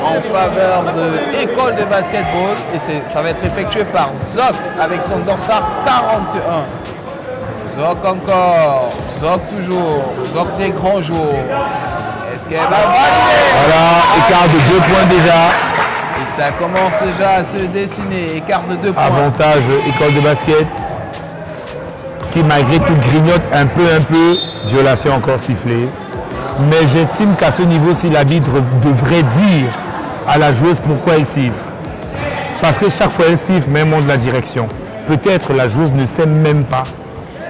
en faveur de l'école de basketball. Et ça va être effectué par Zok avec son dossard 41. Zok encore. Zok toujours. Zok des grands jours. Est-ce qu'elle va valider? Voilà, écart de 2 points déjà. Et ça commence déjà à se dessiner. Écart de 2 points. Avantage école de basket. Qui malgré tout grignote un peu. Violation encore sifflée. Mais j'estime qu'à ce niveau, si l'arbitre devrait dire à la joueuse pourquoi elle siffle. Parce que chaque fois elle siffle, même montre la direction. Peut-être la joueuse ne sait même pas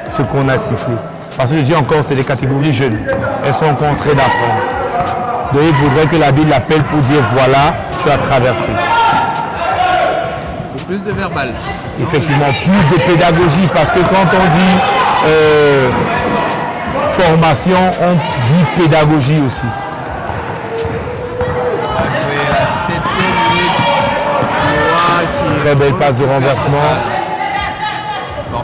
ce qu'on a sifflé. Parce que je dis encore, c'est des catégories jeunes. Elles sont encore en train d'apprendre. Donc il faudrait que l'arbitre l'appelle pour dire voilà, tu as traversé. Il faut plus de verbal. Effectivement, plus de pédagogie. Parce que quand on dit formation, on dit pédagogie aussi. On va jouer la 7e minute. Tiwa qui Très belle passe de renversement.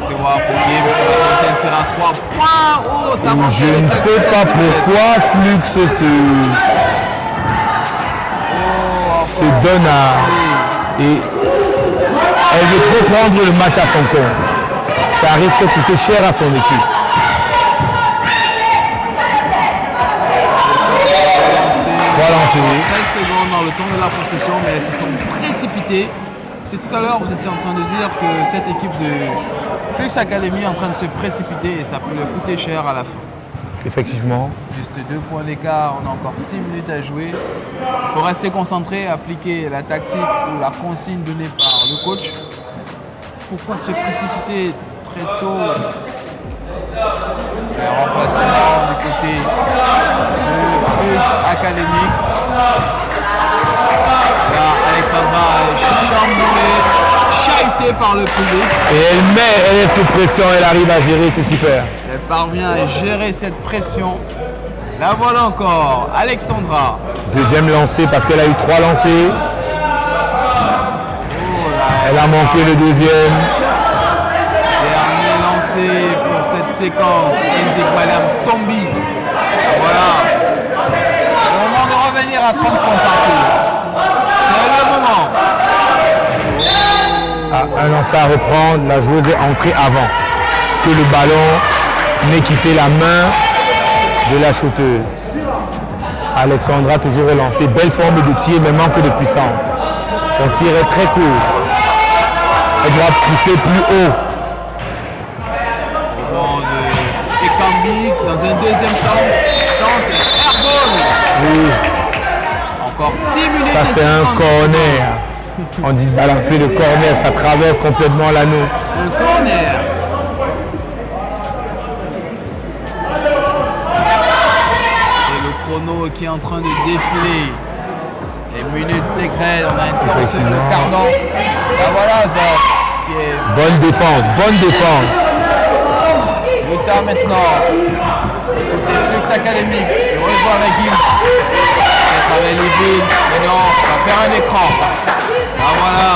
Tiwa pour Gibbs, ça va tenter un tir à 3 points. Oh, ça manque. Je ne sais pas pourquoi Flux se donne à... Et elle veut trop prendre le match à son compte. Ça risque de coûter cher à son équipe. Voilà, 13 secondes dans le temps de la possession, mais elles se sont précipitées. C'est tout à l'heure, vous étiez en train de dire que cette équipe de Flux Academy est en train de se précipiter et ça peut leur coûter cher à la fin. Effectivement. Juste 2 points d'écart, on a encore 6 minutes à jouer. Il faut rester concentré, appliquer la tactique ou la consigne donnée par le coach. Pourquoi se précipiter très tôt? Le remplacement du côté de Flux Academy. Là, Alexandra est chamboulée, chahutée par le public. Et elle est sous pression, elle arrive à gérer, c'est super. Elle parvient à gérer cette pression. La voilà encore, Alexandra. Deuxième lancé parce qu'elle a eu 3 lancés. Oh là, Elle a manqué le deuxième. dernier lancé pour cette séquence. Enzik Madame Tombi. Voilà. C'est le moment de revenir à 30 points partout. C'est le moment. Un lancé à reprendre, la joueuse est entrée avant que le ballon n'ait quitté la main de la shooteuse. Alexandra toujours relancée, belle forme de tir mais manque de puissance. Son tir est très court. Elle doit pousser plus haut. Moment de Ekambi dans un deuxième temps. Tente airball. Oui, Encore 6 minutes. ça et c'est un 50 corner. On dit balancer le corner, ça traverse complètement l'anneau. Un corner. Et le chrono qui est en train de défiler. Les minutes sécrètes, on a un temps sur le cardan. Là voilà, Zor, qui est Bonne défense, bonne défense. Utah maintenant. Côté Flux Academy, il rejoint avec Gibbs. Il travaille les villes, mais non, on va faire un écran. Là voilà.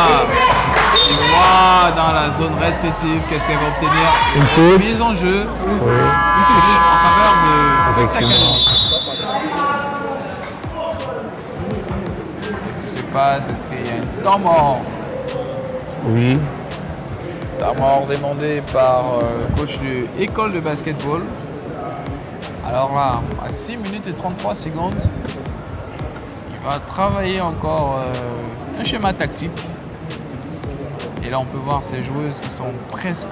Tu vois dans la zone restrictive, qu'est-ce qu'elle va obtenir? Une faute. Mise en jeu, une touche en faveur de Flux Effectivement. Academy. Qu'est-ce qui se passe? Est-ce qu'il y a un temps mort? Oui, Temps mort demandé par le coach de l'école de basketball. Alors là, à 6 minutes et 33 secondes, il va travailler encore un schéma tactique. Et là, on peut voir ces joueuses qui sont presque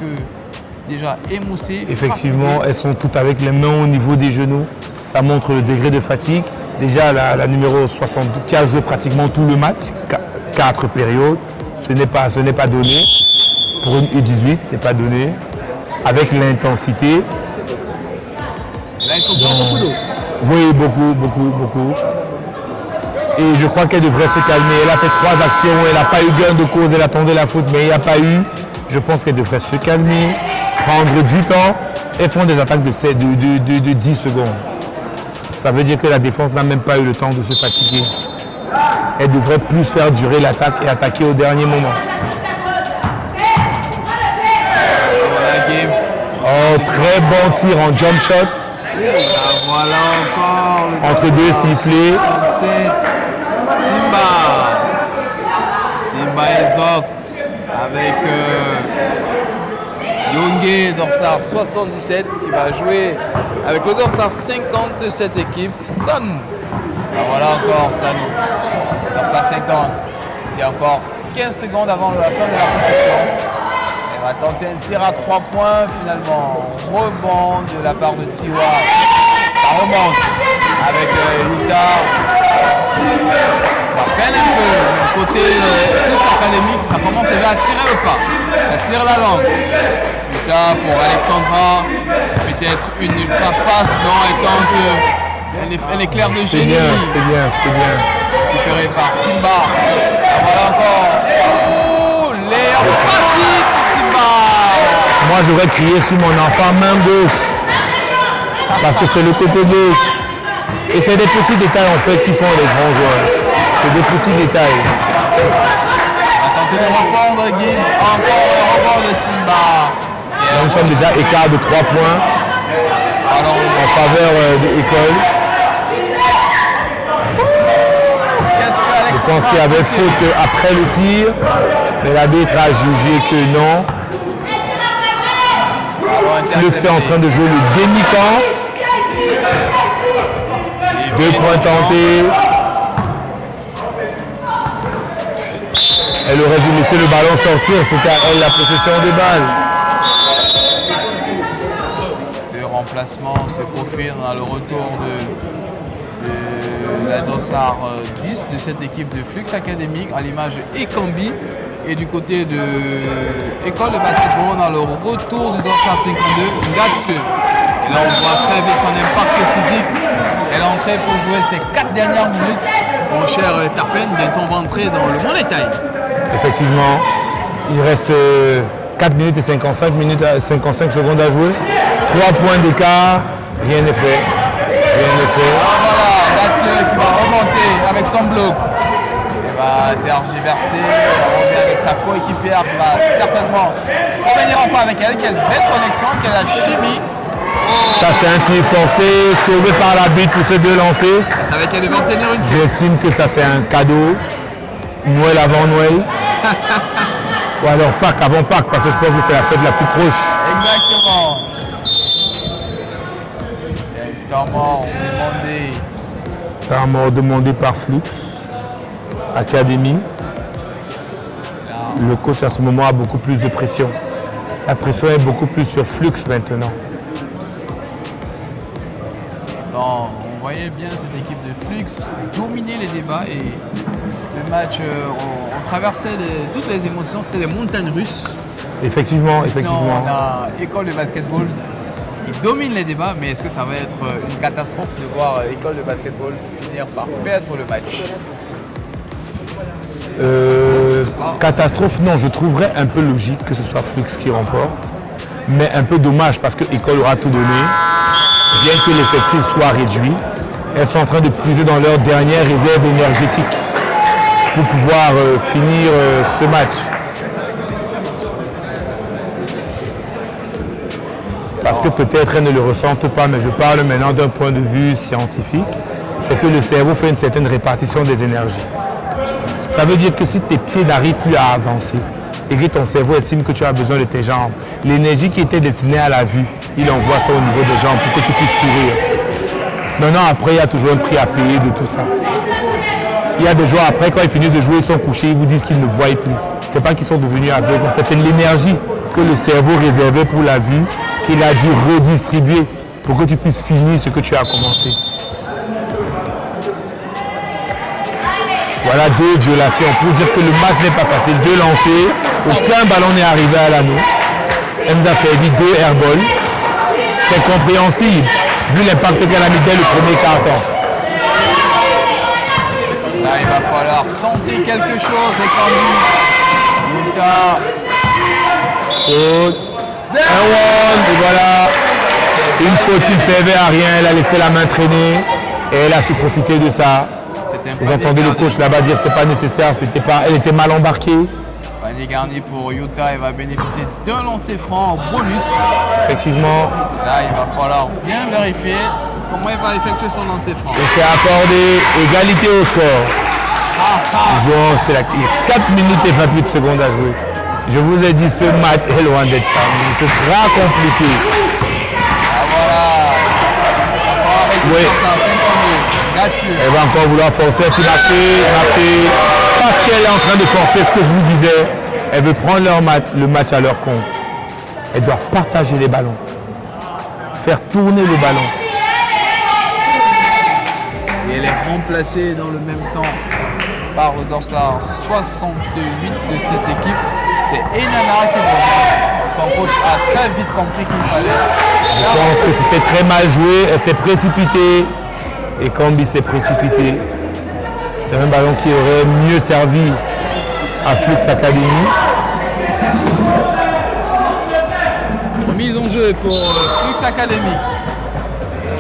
déjà émoussées. effectivement, fatiguées. elles sont toutes avec les mains au niveau des genoux. Ça montre le degré de fatigue. Déjà, la numéro 72 qui a joué pratiquement tout le match, 4 périodes, ce n'est pas donné. Pour une U18, ce n'est pas donné. Avec l'intensité. Là, il faut boire beaucoup d'eau. Oui, beaucoup. Et je crois qu'elle devrait se calmer. Elle a fait 3 actions, elle n'a pas eu gain de cause, elle attendait la faute, mais il n'y a pas eu. Je pense qu'elle devrait se calmer, prendre du temps et faire des attaques de 10 secondes. Ça veut dire que la défense n'a même pas eu le temps de se fatiguer. Elle devrait plus faire durer l'attaque et attaquer au dernier moment. Voilà Gibbs. Oh, très bon tir en jump shot. Là, voilà encore. Le Entre deux sifflets. 67. Timba et Zok avec Yongé dorsar 77 qui va jouer avec le dorsar 50 de cette équipe, Sanou. Là, voilà encore Sanou. Dorsar 50. Il y a encore 15 secondes avant la fin de la possession. Elle va tenter un tir à 3 points finalement. Rebond de la part de Tiwa. Ça remonte avec Utah. Ça peine un peu. Même côté Flux académique, ça commence déjà à tirer le pas. Ça tire la langue. Utah pour Alexandra. Peut-être une ultra passe. Non, elle tente un éclair de C'est génie. bien, c'était bien, c'était bien. Récupéré par Timba. Et voilà encore. Oh, l'air pratique, Timba. Moi, j'aurais crié sur mon enfant main gauche. Parce que c'est le côté gauche. Et c'est des petits détails en fait qui font les grands joueurs. C'est des petits détails. On va tenter de répondre, Gibbs. Encore le rebond de Timba. Là, nous sommes déjà écart de 3 points Alors, en faveur de l'école. qu'est-ce que Je pense qu'il y avait faute après le tir, mais l'arbitre a jugé que non. Flux est en train de jouer le demi-camp. 2 points tentés. Elle aurait dû laisser le ballon sortir, c'était à elle la possession des balles. Le remplacement se profile dans le retour de la dossard 10 de cette équipe de Flux académique à l'image Ekambi. Et du côté de École de basketball, dans le retour du dossard 52, Gatsu. Et là on voit très vite son impact physique. Elle est entrée pour jouer ses 4 dernières minutes. Mon cher Tafen, bientôt on va entrer dans le Money Time. Effectivement, il reste 4 minutes et 55 secondes à jouer. 3 points d'écart, rien n'est fait. Rien n'est fait. Ah, voilà, Gatsu qui va remonter avec son bloc. Elle va tergiverser, elle revient avec sa coéquipière qui va certainement revenir en pas avec elle. Quelle belle connexion, quelle chimie. Ça c'est un tir forcé, sauvé par l'arbitre pour ces 2 lancers. Elle savait qu'elle devait obtenir une fête. J'estime que ça c'est un cadeau. Noël avant Noël. Ou alors Pâques avant Pâques, parce que je pense que c'est la fête la plus proche. Exactement. Il y a eu temps mort demandé. Temps mort demandé par Flux Academy. Le coach à ce moment a beaucoup plus de pression. La pression est beaucoup plus sur Flux maintenant. On voyait bien cette équipe de Flux dominer les débats et le match, on traversait toutes les émotions, c'était des montagnes russes. Effectivement, Maintenant, effectivement. on a École de basketball qui domine les débats, mais est-ce que ça va être une catastrophe de voir École de basketball finir par perdre le match? Catastrophe, non, je trouverais un peu logique que ce soit Flux qui remporte, mais un peu dommage parce que l'école aura tout donné, bien que l'effectif soit réduit. Elles sont en train de puiser dans leur dernière réserve énergétique pour pouvoir finir ce match. Parce que peut-être elles ne le ressentent pas, mais je parle maintenant d'un point de vue scientifique, c'est que le cerveau fait une certaine répartition des énergies. Ça veut dire que si tes pieds n'arrivent plus à avancer et que ton cerveau estime que tu as besoin de tes jambes, l'énergie qui était destinée à la vue, il envoie ça au niveau des jambes pour que tu puisses courir. Maintenant, après, il y a toujours un prix à payer de tout ça. Il y a des joueurs, après, quand ils finissent de jouer, ils sont couchés, ils vous disent qu'ils ne voient plus. Ce n'est pas qu'ils sont devenus aveugles. En fait, c'est l'énergie que le cerveau réservait pour la vue qu'il a dû redistribuer pour que tu puisses finir ce que tu as commencé. Voilà 2 violations pour dire que le match n'est pas facile. 2 lancers, aucun ballon n'est arrivé à l'anneau. Elle nous a servi 2 airballs. C'est compréhensible vu l'impact qu'elle a mis dès le premier carton. Là, il va falloir tenter quelque chose et quand Utah. Faute. Un one, et voilà. Une faute qui ne servait à rien. Elle a laissé la main traîner et elle a su profiter de ça. Vous entendez le coach là-bas dire que ce n'est pas nécessaire, elle était mal embarquée. Panier garni pour Utah, elle va bénéficier d'un lancer franc en bonus. Effectivement. Là, il va falloir bien vérifier comment il va effectuer son lancer franc. Et c'est accordé, égalité au score. Il y a 4 minutes et 28 secondes à jouer. Je vous ai dit, ce match est loin d'être terminé. Ce sera compliqué. Ah voilà. Il va falloir réussir ça, 52. Elle va encore vouloir forcer, tu marcher. Parce qu'elle est en train de forcer ce que je vous disais. Elle veut prendre le match à leur compte. Elle doit partager les ballons. Faire tourner le ballon. remplacé dans le même temps par le dorsal 68 de cette équipe. C'est Enana qui revient. Son coach a très vite compris qu'il fallait. Je pense que c'était très mal joué, elle s'est précipitée et Cambi s'est précipité. C'est un ballon qui aurait mieux servi à Flux Academy. Mise en jeu pour Flux Academy.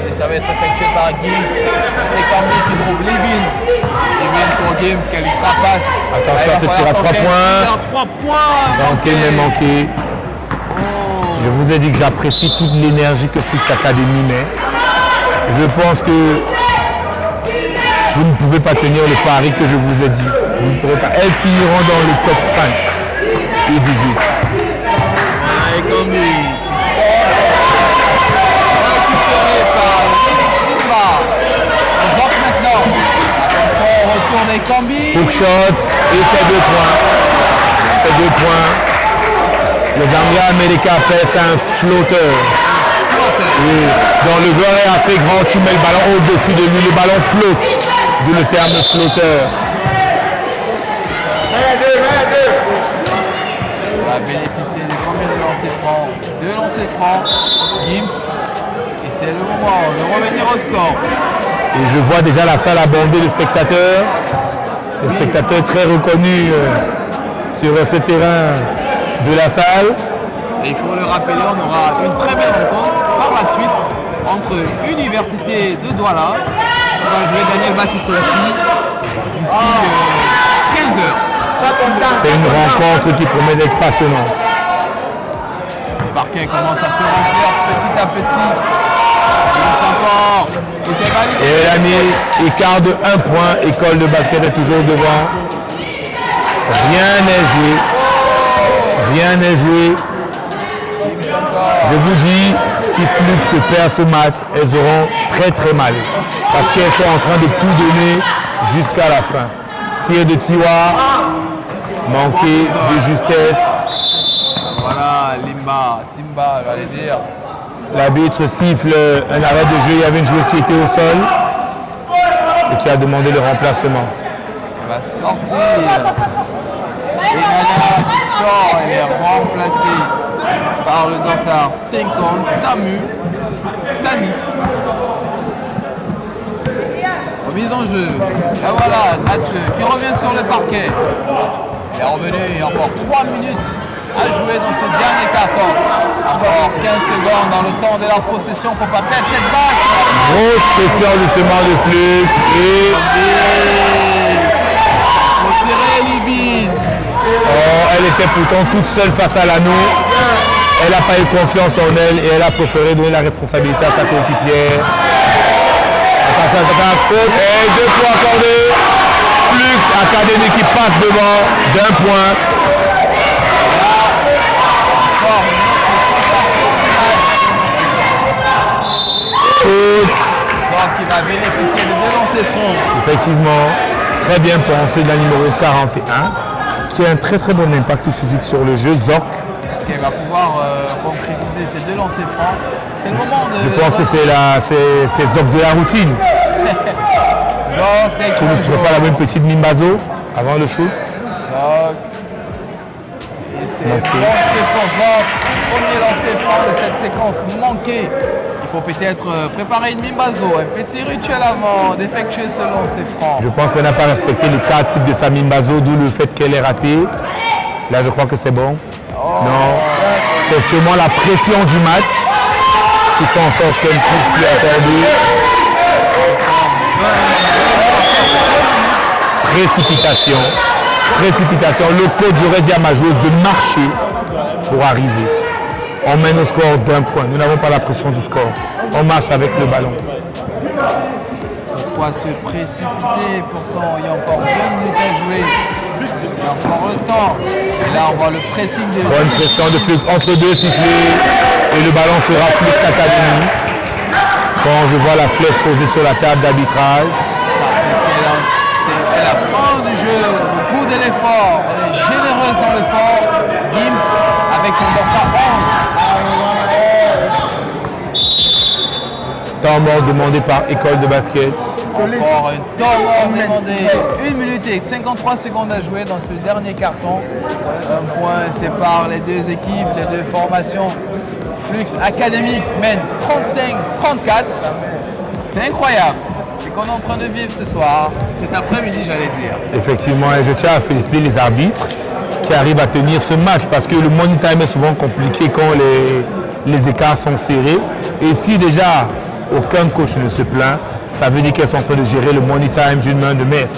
Et ça va être effectué par Gims et Cambi qui trouve Levin. Levin pour Gims qui lui trapasse. Attention, ce tir à 3 points. 3 points. Manqué, mais manqué. Je vous ai dit que j'apprécie toute l'énergie que Flux Academy met. Je pense que vous ne pouvez pas tenir le pari que je vous ai dit. Vous ne pourrez pas. Elles finiront dans le top 5 et 18. Et Cambi. Récupéré par Timba. On zop maintenant. Attention, retour des Cambi. Hook shot et fait 2 points. Fait 2 points. Les Anglais américains appellent ça un flotteur. Oui. Donc le joueur est assez grand, tu mets le ballon au-dessus de lui, le ballon flotte. D'où le terme flotteur. On va bénéficier du premier lancer franc. 2 lancers francs. Gims. Et c'est le moment de revenir au score. Et je vois déjà la salle abondée de spectateurs. Des spectateurs très reconnus sur ce terrain de la salle. Et il faut le rappeler, on aura une très belle rencontre par la suite entre Université de Douala. On va jouer Daniel Baptiste-Olfi d'ici 15 heures. C'est une rencontre qui promet d'être passionnante. Le parquet commence à se remplir petit à petit. Gims encore. Et c'est validé. Et elle a mis écart de 1 point. École de basket est toujours devant. Rien n'est joué. Rien n'est joué. Gims encore. Je vous dis, si Flux perd ce match, elles auront très très mal. Parce qu'elles sont en train de tout donner jusqu'à la fin. Tir de Tiwa, manqué de justesse. Voilà, Timba, j'allais dire. L'arbitre siffle un arrêt de jeu. Il y avait une joueuse qui était au sol et qui a demandé le remplacement. Elle va sortir. Et Nana qui sort, elle est remplacée par le dossard 50, Sani. Mise en jeu. Et voilà, Natche qui revient sur le parquet. Il est revenu, il y a encore 3 minutes à jouer dans ce dernier carton. Encore 15 secondes dans le temps de la possession, faut pas perdre cette balle. Grosse pression justement de Flux et Faut tirer Livine. elle était pourtant toute seule face à l'anneau. Elle n'a pas eu confiance en elle et elle a préféré donner la responsabilité à sa coéquipière. Attention, faute et 2 points accordés. Flux Academy qui passe devant d'1 point. Encore une autre sensation de match. Faute. Zorc qui va bénéficier de 2 lancers francs. Effectivement, très bien pensé de la numéro 41, qui a un très très bon impact physique sur le jeu. Zorc. Est-ce qu'elle va pouvoir concrétiser ces 2 lancers francs? C'est le moment de... Je pense que c'est Zorc de la routine. Zorc, Tu ne trouves pas la même petite Mimbazo avant le shoot? Zorc. Et c'est Manqué. manqué pour Zorc. Premier lancer franc de cette séquence manquée. Il faut peut-être préparer une Mimbazo, un petit rituel avant d'effectuer ce lancer franc. Je pense qu'elle n'a pas respecté les 4 types de sa Mimbazo, d'où le fait qu'elle est ratée. Là, je crois que c'est bon. Non, c'est sûrement la pression du match qui fait en sorte qu'elle ne trouve plus accordée. Précipitation. Le coach aurait dit à ma joueuse de marcher pour arriver. On mène au score d'1 point. Nous n'avons pas la pression du score. On marche avec le ballon. Pourquoi se précipiter? Pourtant, il y a encore 2 minutes à jouer. Il y a encore le temps. Et là, on voit le pressing de... Bonne pression de Flux entre 2 sifflets. Et le ballon sera Flux Academy. Quand je vois la flèche posée sur la table d'arbitrage. Ça, c'était la fin du jeu. Beaucoup de l'effort. Elle est généreuse dans l'effort. Gims avec son dorsal 11. Temps mort demandé par École de basket. Encore un temps mort demandé. 1 minute et 53 secondes à jouer dans ce dernier carton. Un point sépare les deux équipes, les deux formations. Flux Académique mène 35-34. C'est incroyable. C'est qu'on est en train de vivre ce soir, cet après-midi, j'allais dire. Effectivement, et je tiens à féliciter les arbitres qui arrivent à tenir ce match parce que le money time est souvent compliqué quand les écarts sont serrés. Et si déjà aucun coach ne se plaint, ça veut dire qu'ils sont en train de gérer le money time d'une main de maître.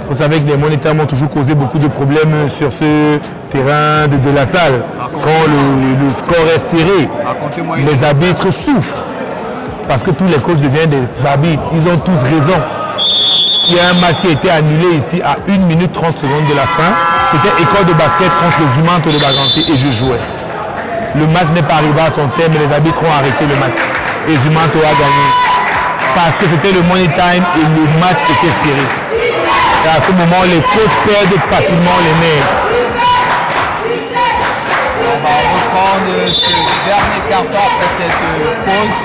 Vous savez que les money time ont toujours causé beaucoup de problèmes sur ce terrain de la salle. Quand le score est serré, les arbitres souffrent. Parce que tous les coachs deviennent des arbitres. Ils ont tous raison. Il y a un match qui a été annulé ici à 1 minute 30 secondes de la fin. C'était école de basket contre les Humantes de Baganté et je jouais. Le match n'est pas arrivé à son terme, mais les arbitres ont arrêté le match. Et Humantes a gagné. Parce que c'était le money time et le match était serré. Et à ce moment, les coachs perdent facilement les nerfs. On va reprendre ce dernier carton après cette pause.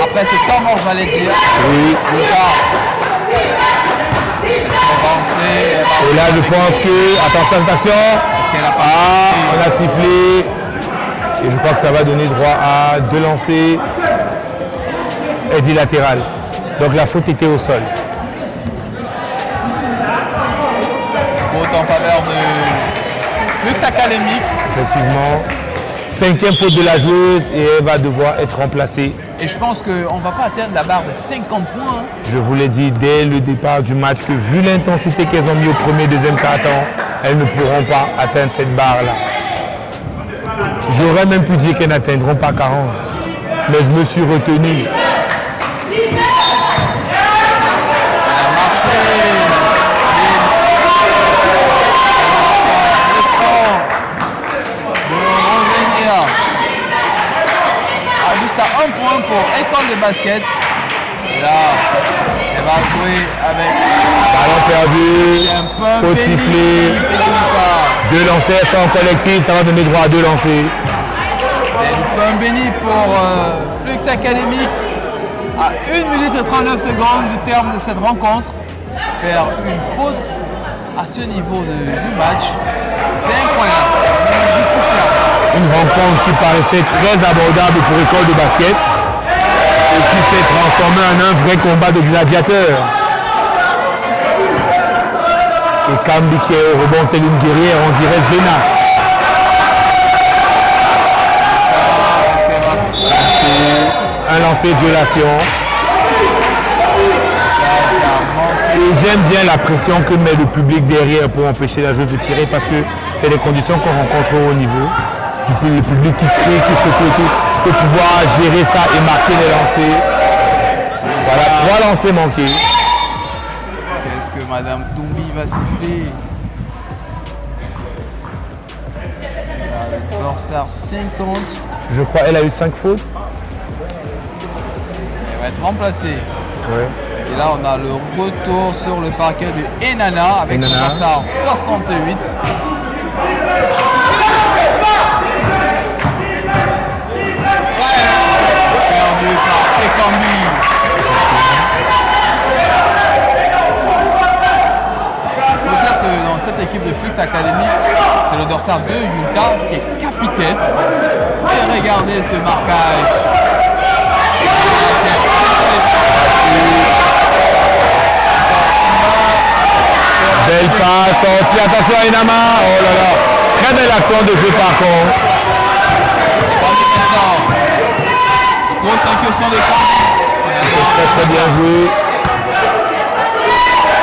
Après ce temps mort, j'allais dire. Oui. Et là, je pense que... Attention. Parce qu'elle a pas on a sifflé. Et je crois que ça va donner droit à 2 lancers édilatérales. Donc la faute était au sol. Faute en faveur de Flux Académique. Effectivement. 5e faute de la joueuse et elle va devoir être remplacée. Et je pense qu'on ne va pas atteindre la barre de 50 points. Je vous l'ai dit dès le départ du match que vu l'intensité qu'elles ont mis au premier et deuxième carton, elles ne pourront pas atteindre cette barre-là. J'aurais même pu dire qu'elles n'atteindront pas 40. Mais je me suis retenu. Elle a marché. Juste à 1 point pour École de basket. Et là, elle va jouer avec Ballon perdu, faute sifflée. 2 lancers sont en collectif, ça va donner droit à 2 lancers. C'est le point béni pour Flux Académique. À 1 minute et 39 secondes du terme de cette rencontre, faire une faute à ce niveau du match, c'est incroyable. C'est juste super. Une rencontre qui paraissait très abordable pour École de basket et qui s'est transformée en un vrai combat de gladiateurs. Et Kambi qui est au rebond telle une guerrière, on dirait Zena. Un lancer de violation. Et j'aime bien la pression que met le public derrière pour empêcher la joueuse de tirer parce que c'est les conditions qu'on rencontre au haut niveau. Le public qui crie, qui secoue et tout, pour pouvoir gérer ça et marquer les lancers. Voilà, 3 lancers manqués. Qu'est-ce que Madame Toumbi va siffler? Dorsard 50. Je crois qu'elle a eu 5 fautes. Elle va être remplacée. Ouais. Et là, on a le retour sur le parquet de Enana avec son dorsard 68. Perdu par Ekambi. Il faut dire que dans cette équipe de Flux Academy, c'est le dorsard de Utah qui est capitaine. Et regardez ce marquage. Belle passe, sortie, attention à Inama. Oh là là, très belle action de jeu par contre. Grosse incursion de camp. Très bien joué.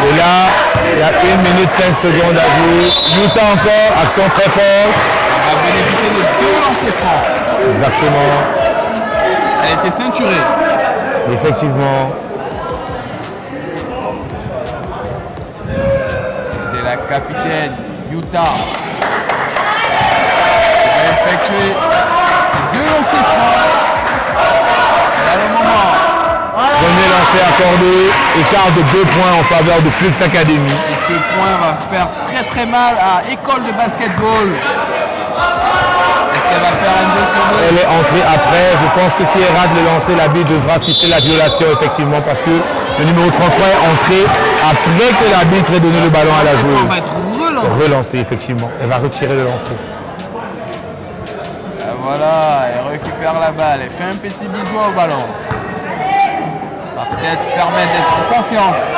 Et là, il y a 1 minute 5 secondes à jouer. Utah encore, action très forte. Elle va bénéficier de 2 lancers francs. Exactement. Elle était ceinturée. Effectivement. C'est la capitaine Utah qui va effectuer ces 2 lancers francs. Et à le moment. Premier lancer accordé, écart de 2 points en faveur de Flux Academy. Et ce point va faire très très mal à École de basketball. Est-ce Est-ce qu'elle va faire un 2 sur 2? Elle est entrée après. Je pense que si elle rate le lancer, l'arbitre devra siffler la violation effectivement parce que le numéro 33 est entré après que l'arbitre ait donné le ballon à la Cette fois, joueuse. on va être relancé. Relancé effectivement. Elle va retirer le lancer. Et voilà, elle récupère la balle. Elle fait un petit bisou au ballon. Ça va peut-être permettre d'être en confiance.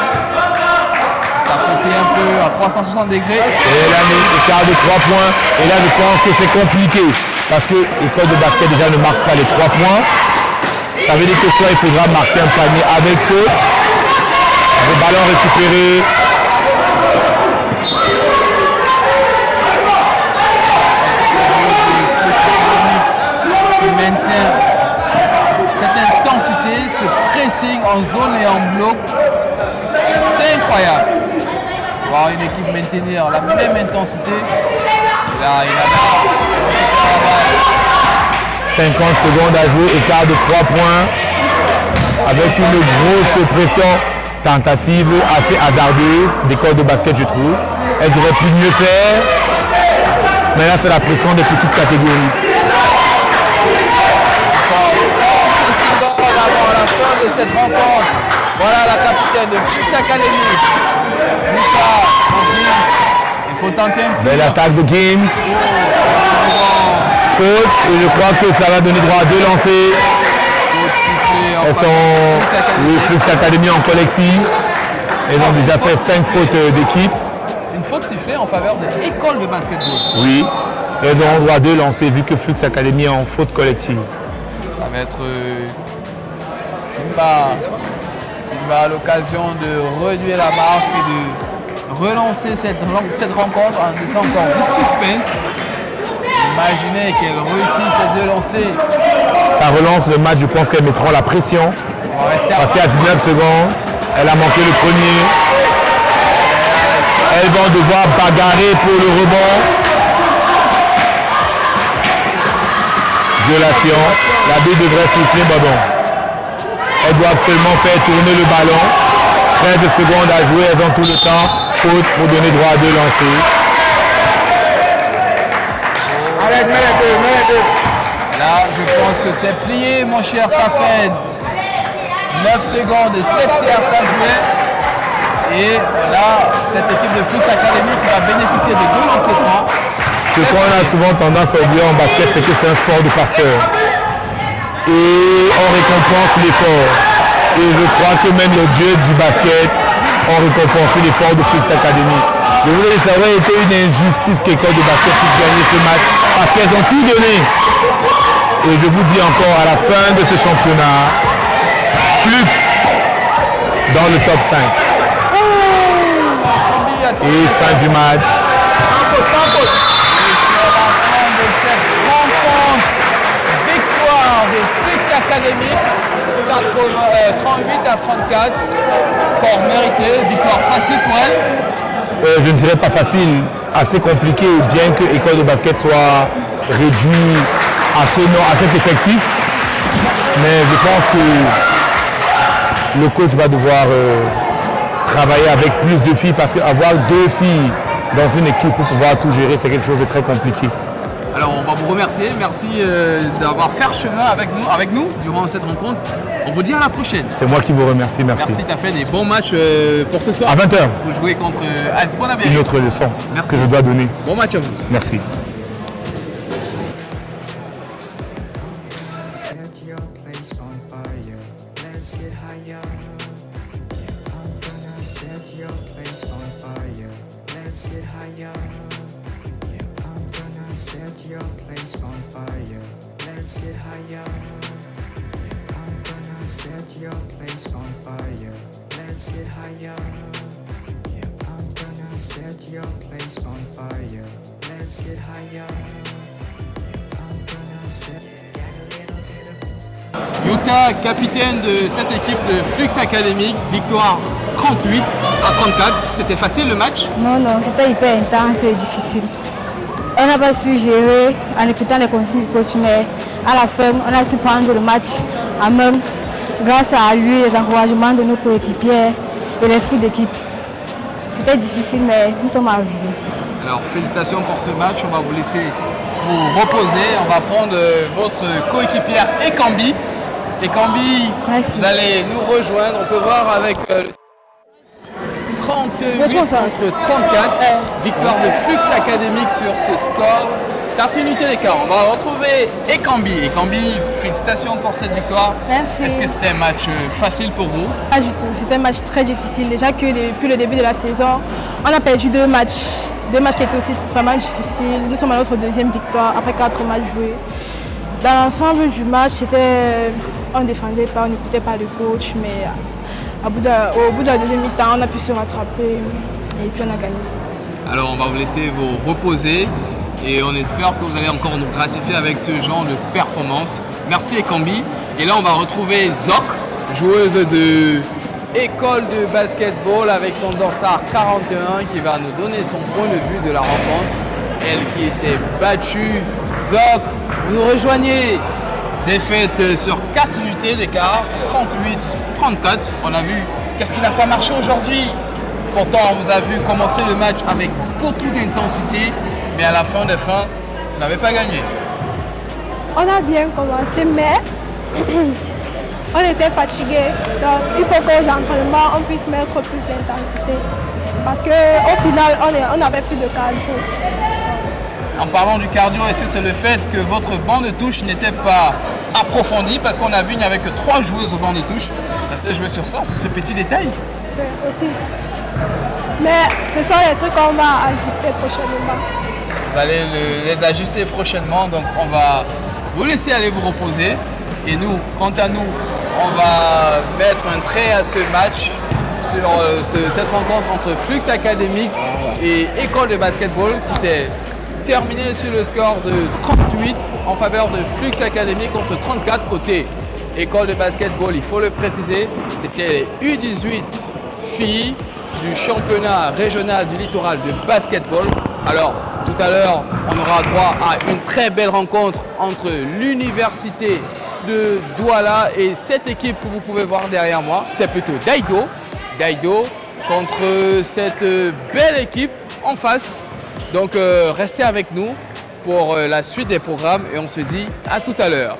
S'approprie un peu à 360 degrés. Et elle a mis l'écart de 3 points. Et là, je pense que c'est compliqué. Parce que l'école de basket déjà ne marque pas les 3 points. Ça veut dire que soit il faudra marquer un panier avec faute. Le ballon récupéré. Qui maintient cette intensité, ce pressing en zone et en bloc. C'est incroyable. Voir une équipe maintenir la même intensité. Là, il a 50 secondes à jouer, écart de 3 points. Avec une grosse pression tentative assez hasardeuse d'école de basket, je trouve. Elles auraient pu mieux faire. Mais là, c'est la pression des petites catégories. Avant la fin de cette rencontre, voilà la capitaine de Flux Academy, Lucas Gims. Il faut tenter un tir. Belle attaque de Gims. Faute, et je crois que ça va donner droit à 2 lancers. Elles sont Flux Academy en collectif. Elles ont déjà fait 5 fautes d'équipe. Une faute sifflée en faveur de l'école de basketball. Oui, elles auront droit à 2 lancers vu que Flux Academy est en faute collective. Ça va être Timba a l'occasion de réduire la marque et de relancer cette rencontre en laissant encore du suspense. Imaginez qu'elle réussisse ces 2 lancers. Ça relance le match, je pense qu'elles mettront la pression. On va rester Passé à 19 secondes, elle a manqué le premier. Elles vont devoir bagarrer pour le rebond. Violation. L'arbitre devrait siffler, mais bon. Elles doivent seulement faire tourner le ballon. 13 secondes à jouer, elles ont tout le temps. Faute pour donner droit à 2 lancers. Là, je pense que c'est plié, mon cher Tafen. 9 secondes et 7 tiers à jouer. Et là, cette équipe de Flux Academy qui va bénéficier de 2 lancers francs. Ce qu'on a souvent tendance à oublier en basket, c'est que c'est un sport de pasteur. Et on récompense l'effort. Et je crois que même les dieux du basket ont récompensé l'effort de Flux Academy. Je voulais que ça aurait été une injustice qu'École de basket puisse gagner ce match parce qu'elles ont tout donné. Et je vous dis encore, à la fin de ce championnat, Flux dans le top 5. Et fin du match. Victoire des Flux Academy, 38 à 34. Score mérité, victoire facile pour elle. Je ne dirais pas facile, assez compliqué, bien que l'école de basket soit réduite à cet effectif. Mais je pense que le coach va devoir travailler avec plus de filles parce qu'avoir 2 filles dans une équipe pour pouvoir tout gérer, c'est quelque chose de très compliqué. Alors on va vous remercier, merci d'avoir fait chemin avec nous durant cette rencontre. On vous dit à la prochaine. C'est moi qui vous remercie, merci. Merci, tu as fait des bons matchs pour ce soir. À 20h. Vous jouez contre AS Bonavent. Une autre leçon Merci. que je dois donner. Bon match à vous. Merci. Set your place on fire. Let's get higher. I'm gonna set your place on fire. Let's get higher. I'm gonna set your place on fire. Let's get higher. I'm gonna set your place on fire. Let's get higher. I'm gonna set your place on fire. Let's get higher. I'm gonna set. Yuta, capitaine de cette équipe de Flux Académique, victoire 38 à 34. C'était facile le match? Non, c'était hyper intense et difficile. On n'a pas su gérer en écoutant les consignes du coach, mais à la fin, on a su prendre le match en main grâce à lui, les encouragements de nos coéquipiers et l'esprit d'équipe. C'était difficile, mais nous sommes arrivés. Alors félicitations pour ce match, on va vous laisser vous reposer. On va prendre votre coéquipière Ekambi. Ekambi, Merci. vous allez nous rejoindre. On peut voir avec 38 contre 34. Victoire de Flux Académique sur ce score. 4 unités d'écart. On va retrouver Ekambi. Ekambi, félicitations pour cette victoire. Merci. Est-ce que c'était un match facile pour vous? Pas du tout, c'était un match très difficile. Déjà que depuis le début de la saison, on a perdu 2 matchs. 2 matchs qui étaient aussi vraiment difficiles. Nous sommes à notre 2e victoire après 4 matchs joués. Dans l'ensemble du match, on ne défendait pas, on n'écoutait pas le coach, mais au bout de la 2e mi-temps, on a pu se rattraper et puis on a gagné. Alors on va vous laisser vous reposer et on espère que vous allez encore nous gratifier avec ce genre de performance. Merci Ekambi. Et là on va retrouver Zok, joueuse de école de basketball avec son dossard 41 qui va nous donner son point de vue de la rencontre. Elle qui s'est battue. Zok, vous nous rejoignez. Défaite sur 4 unités d'écart, 38-34. On a vu qu'est-ce qui n'a pas marché aujourd'hui. Pourtant, on vous a vu commencer le match avec beaucoup d'intensité, mais à la fin des fins, vous n'avez pas gagné. On a bien commencé, mais on était fatigués. Donc, il faut qu'aux entraînements, on puisse mettre plus d'intensité. Parce qu'au final, on n'avait plus de cardio. En parlant du cardio, est-ce que c'est le fait que votre banc de touche n'était pas approfondi? Parce qu'on a vu qu'il n'y avait que 3 joueuses au banc de touche. Ça s'est joué sur ça, sur ce petit détail. Oui, aussi. Mais ce sont les trucs qu'on va ajuster prochainement. Vous allez les ajuster prochainement, donc on va vous laisser aller vous reposer. Et nous, quant à nous, on va mettre un trait à ce match sur cette rencontre entre Flux Académique et École de basketball qui s'est terminée sur le score de 38 en faveur de Flux Académique contre 34 côté École de basketball. Il faut le préciser, c'était les U18 filles du championnat régional du littoral de basketball. Alors, tout à l'heure, on aura droit à une très belle rencontre entre l'université de Douala et cette équipe que vous pouvez voir derrière moi. C'est plutôt Daido. Daido contre cette belle équipe en face. Donc, restez avec nous pour la suite des programmes et on se dit à tout à l'heure.